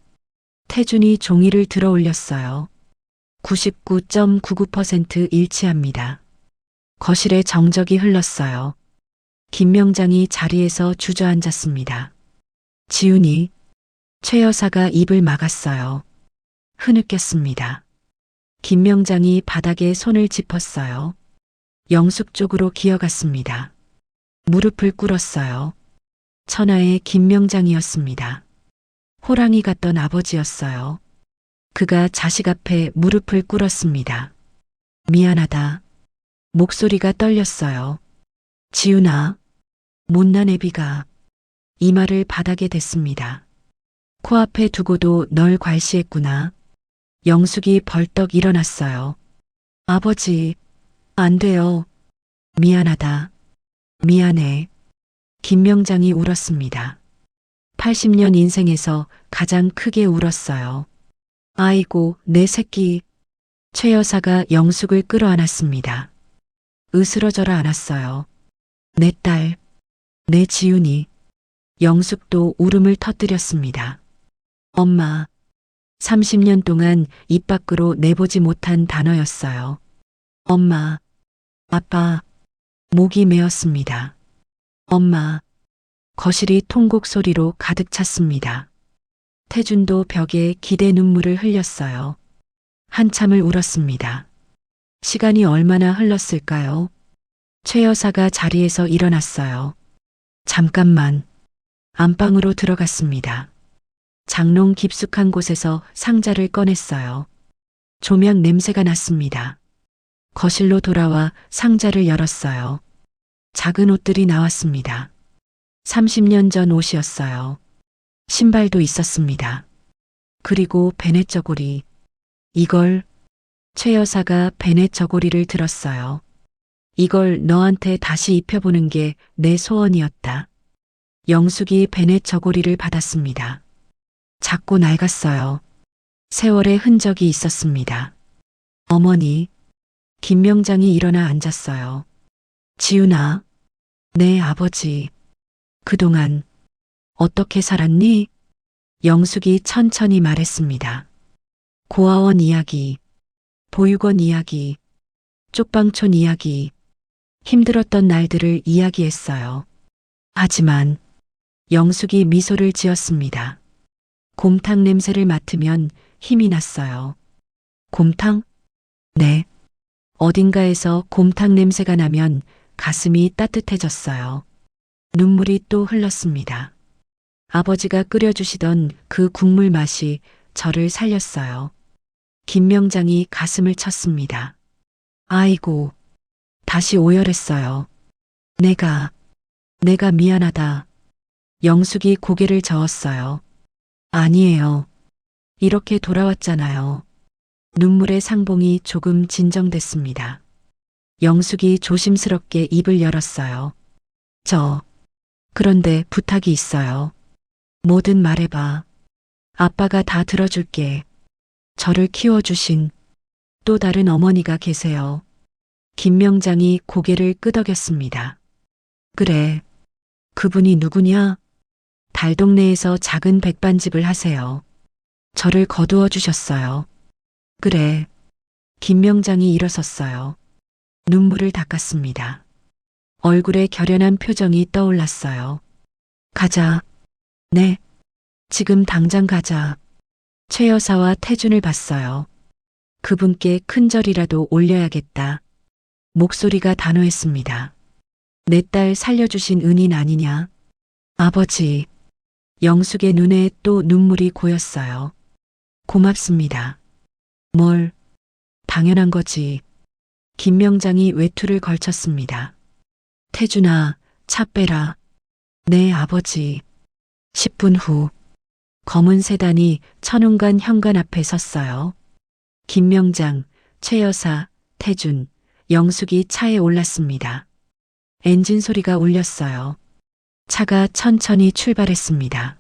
태준이 종이를 들어 올렸어요. 99.99% 일치합니다. 거실에 정적이 흘렀어요. 김명장이 자리에서 주저앉았습니다. 지훈이. 최 여사가 입을 막았어요. 흐느꼈습니다. 김명장이 바닥에 손을 짚었어요. 영숙 쪽으로 기어갔습니다. 무릎을 꿇었어요. 천하의 김명장이었습니다. 호랑이 같던 아버지였어요. 그가 자식 앞에 무릎을 꿇었습니다. 미안하다. 목소리가 떨렸어요. 지훈아. 못난 애비가. 이마를 바닥에 댔습니다. 코앞에 두고도 널 괄시했구나. 영숙이 벌떡 일어났어요. 아버지, 안 돼요. 미안하다. 미안해. 김명장이 울었습니다. 80년 인생에서 가장 크게 울었어요. 아이고, 내 새끼. 최 여사가 영숙을 끌어안았습니다. 으스러져라 안았어요. 내 딸, 내 지훈이. 영숙도 울음을 터뜨렸습니다. 엄마. 30년 동안 입 밖으로 내보지 못한 단어였어요. 엄마. 아빠. 목이 메었습니다. 엄마. 거실이 통곡 소리로 가득 찼습니다. 태준도 벽에 기대 눈물을 흘렸어요. 한참을 울었습니다. 시간이 얼마나 흘렀을까요? 최 여사가 자리에서 일어났어요. 잠깐만. 안방으로 들어갔습니다. 장롱 깊숙한 곳에서 상자를 꺼냈어요. 조명 냄새가 났습니다. 거실로 돌아와 상자를 열었어요. 작은 옷들이 나왔습니다. 30년 전 옷이었어요. 신발도 있었습니다. 그리고 베넷 저고리. 이걸. 최 여사가 베넷 저고리를 들었어요. 이걸 너한테 다시 입혀보는 게 내 소원이었다. 영숙이 베넷 저고리를 받았습니다. 작고 낡았어요. 세월의 흔적이 있었습니다. 어머니. 김명장이 일어나 앉았어요. 지훈아. 네, 아버지. 그동안 어떻게 살았니? 영숙이 천천히 말했습니다. 고아원 이야기, 보육원 이야기, 쪽방촌 이야기, 힘들었던 날들을 이야기했어요. 하지만 영숙이 미소를 지었습니다. 곰탕 냄새를 맡으면 힘이 났어요. 곰탕? 네. 어딘가에서 곰탕 냄새가 나면 가슴이 따뜻해졌어요. 눈물이 또 흘렀습니다. 아버지가 끓여주시던 그 국물 맛이 저를 살렸어요. 김명장이 가슴을 쳤습니다. 아이고, 다시 오열했어요. 내가 미안하다. 영숙이 고개를 저었어요. 아니에요. 이렇게 돌아왔잖아요. 눈물의 상봉이 조금 진정됐습니다. 영숙이 조심스럽게 입을 열었어요. 그런데 부탁이 있어요. 뭐든 말해봐. 아빠가 다 들어줄게. 저를 키워주신 또 다른 어머니가 계세요. 김명장이 고개를 끄덕였습니다. 그래. 그분이 누구냐? 달동네에서 작은 백반집을 하세요. 저를 거두어 주셨어요. 그래. 김명장이 일어섰어요. 눈물을 닦았습니다. 얼굴에 결연한 표정이 떠올랐어요. 가자. 네. 지금 당장 가자. 최 여사와 태준을 봤어요. 그분께 큰 절이라도 올려야겠다. 목소리가 단호했습니다. 내 딸 살려주신 은인 아니냐? 아버지. 영숙의 눈에 또 눈물이 고였어요. 고맙습니다. 뭘? 당연한 거지. 김명장이 외투를 걸쳤습니다. 태준아, 차 빼라. 네, 아버지. 10분 후, 검은 세단이 천운관 현관 앞에 섰어요. 김명장, 최 여사, 태준, 영숙이 차에 올랐습니다. 엔진 소리가 울렸어요. 차가 천천히 출발했습니다.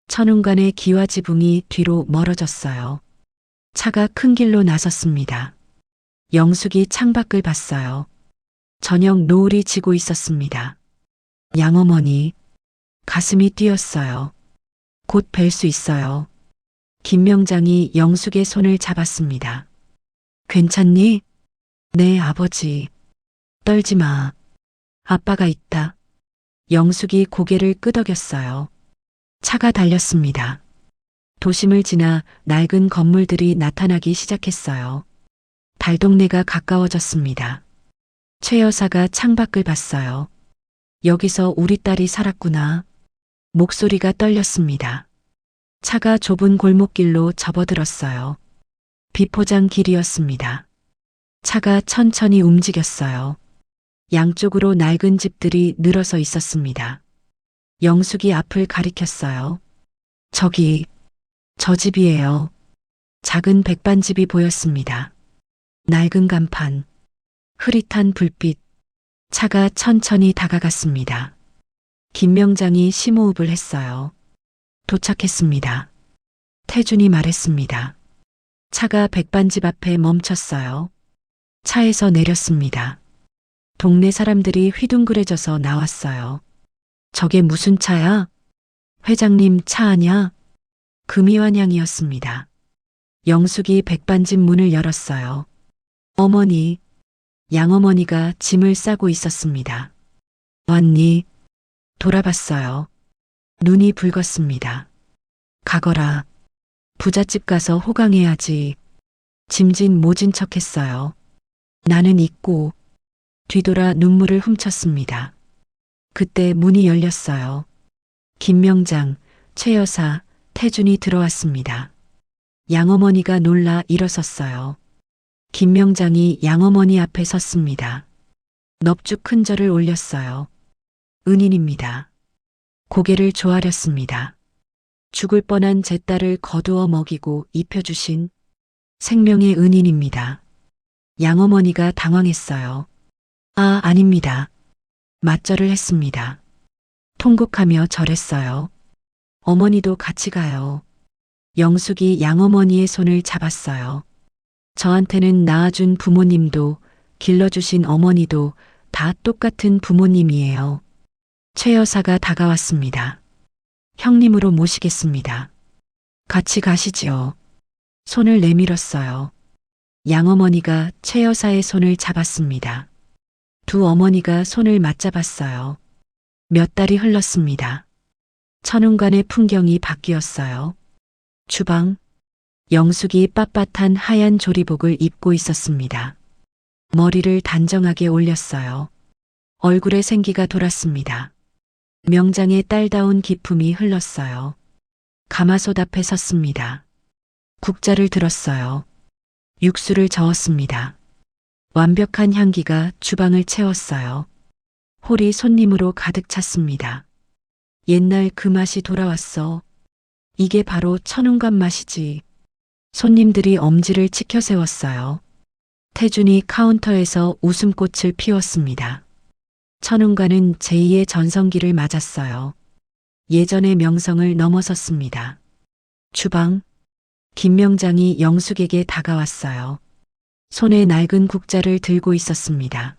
천운관의 기와 지붕이 뒤로 멀어졌어요. 차가 큰 길로 나섰습니다. 영숙이 창밖을 봤어요. 저녁 노을이 지고 있었습니다. 양어머니, 가슴이 뛰었어요. 곧 뵐 수 있어요. 김명장이 영숙의 손을 잡았습니다. 괜찮니? 네, 아버지. 떨지 마. 아빠가 있다. 영숙이 고개를 끄덕였어요. 차가 달렸습니다. 도심을 지나 낡은 건물들이 나타나기 시작했어요. 달동네가 가까워졌습니다. 최 여사가 창밖을 봤어요. 여기서 우리 딸이 살았구나. 목소리가 떨렸습니다. 차가 좁은 골목길로 접어들었어요. 비포장 길이었습니다. 차가 천천히 움직였어요. 양쪽으로 낡은 집들이 늘어서 있었습니다. 영숙이 앞을 가리켰어요. 저기, 저 집이에요. 작은 백반집이 보였습니다. 낡은 간판, 흐릿한 불빛, 차가 천천히 다가갔습니다. 김명장이 심호흡을 했어요. 도착했습니다. 태준이 말했습니다. 차가 백반집 앞에 멈췄어요. 차에서 내렸습니다. 동네 사람들이 휘둥그레져서 나왔어요. 저게 무슨 차야? 회장님 차 아냐? 금이환향이었습니다. 영숙이 백반집 문을 열었어요. 어머니, 양어머니가 짐을 싸고 있었습니다. 왔니? 돌아봤어요. 눈이 붉었습니다. 가거라. 부잣집 가서 호강해야지. 짐진 모진 척했어요. 나는 잊고 뒤돌아 눈물을 훔쳤습니다. 그때 문이 열렸어요. 김명장, 최 여사, 태준이 들어왔습니다. 양어머니가 놀라 일어섰어요. 김명장이 양어머니 앞에 섰습니다. 넙죽 큰 절을 올렸어요. 은인입니다. 고개를 조아렸습니다. 죽을 뻔한 제 딸을 거두어 먹이고 입혀주신 생명의 은인입니다. 양어머니가 당황했어요. 아닙니다. 맞절을 했습니다. 통곡하며 절했어요. 어머니도 같이 가요. 영숙이 양어머니의 손을 잡았어요. 저한테는 낳아준 부모님도 길러주신 어머니도 다 똑같은 부모님이에요. 최 여사가 다가왔습니다. 형님으로 모시겠습니다. 같이 가시지요. 손을 내밀었어요. 양어머니가 최 여사의 손을 잡았습니다. 두 어머니가 손을 맞잡았어요. 몇 달이 흘렀습니다. 천운관의 풍경이 바뀌었어요. 주방, 영숙이 빳빳한 하얀 조리복을 입고 있었습니다. 머리를 단정하게 올렸어요. 얼굴에 생기가 돌았습니다. 명장의 딸다운 기품이 흘렀어요. 가마솥 앞에 섰습니다. 국자를 들었어요. 육수를 저었습니다. 완벽한 향기가 주방을 채웠어요. 홀이 손님으로 가득 찼습니다. 옛날 그 맛이 돌아왔어. 이게 바로 천운관 맛이지. 손님들이 엄지를 치켜 세웠어요. 태준이 카운터에서 웃음꽃을 피웠습니다. 천운관은 제2의 전성기를 맞았어요. 예전의 명성을 넘어섰습니다. 주방, 김명장이 영숙에게 다가왔어요. 손에 낡은 국자를 들고 있었습니다.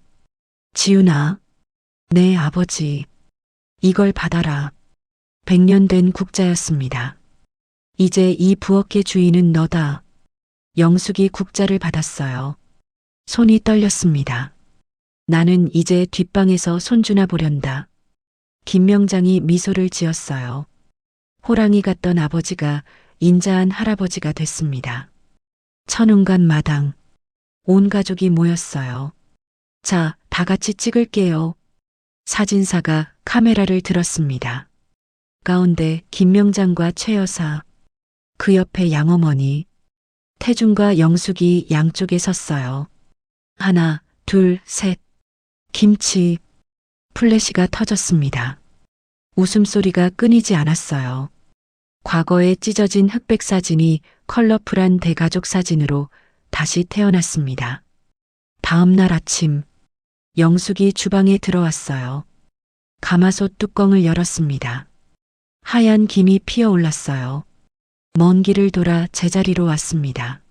지훈아, 네 아버지. 이걸 받아라. 100년 된 국자였습니다. 이제 이 부엌의 주인은 너다. 영숙이 국자를 받았어요. 손이 떨렸습니다. 나는 이제 뒷방에서 손주나 보련다. 김명장이 미소를 지었어요. 호랑이 같던 아버지가 인자한 할아버지가 됐습니다. 천운관 마당. 온 가족이 모였어요. 자, 다 같이 찍을게요. 사진사가 카메라를 들었습니다. 가운데 김명장과 최 여사, 그 옆에 양어머니, 태준과 영숙이 양쪽에 섰어요. 하나, 둘, 셋. 김치. 플래시가 터졌습니다. 웃음소리가 끊이지 않았어요. 과거에 찢어진 흑백 사진이 컬러풀한 대가족 사진으로 다시 태어났습니다. 다음 날 아침, 영숙이 주방에 들어왔어요. 가마솥 뚜껑을 열었습니다. 하얀 김이 피어올랐어요. 먼 길을 돌아 제자리로 왔습니다.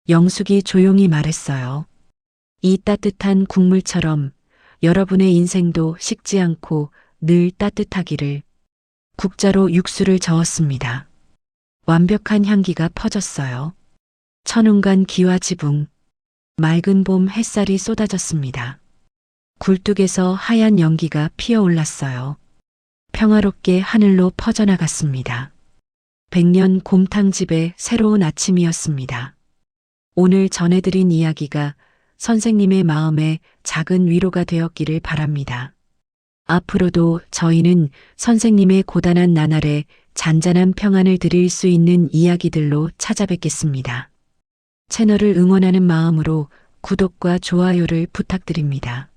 영숙이 조용히 말했어요. 이 따뜻한 국물처럼 여러분의 인생도 식지 않고 늘 따뜻하기를. 국자로 육수를 저었습니다. 완벽한 향기가 퍼졌어요. 천운관 기와 지붕, 맑은 봄 햇살이 쏟아졌습니다. 굴뚝에서 하얀 연기가 피어올랐어요. 평화롭게 하늘로 퍼져나갔습니다. 100년 곰탕집의 새로운 아침이었습니다. 오늘 전해드린 이야기가 선생님의 마음에 작은 위로가 되었기를 바랍니다. 앞으로도 저희는 선생님의 고단한 나날에 잔잔한 평안을 드릴 수 있는 이야기들로 찾아뵙겠습니다. 채널을 응원하는 마음으로 구독과 좋아요를 부탁드립니다.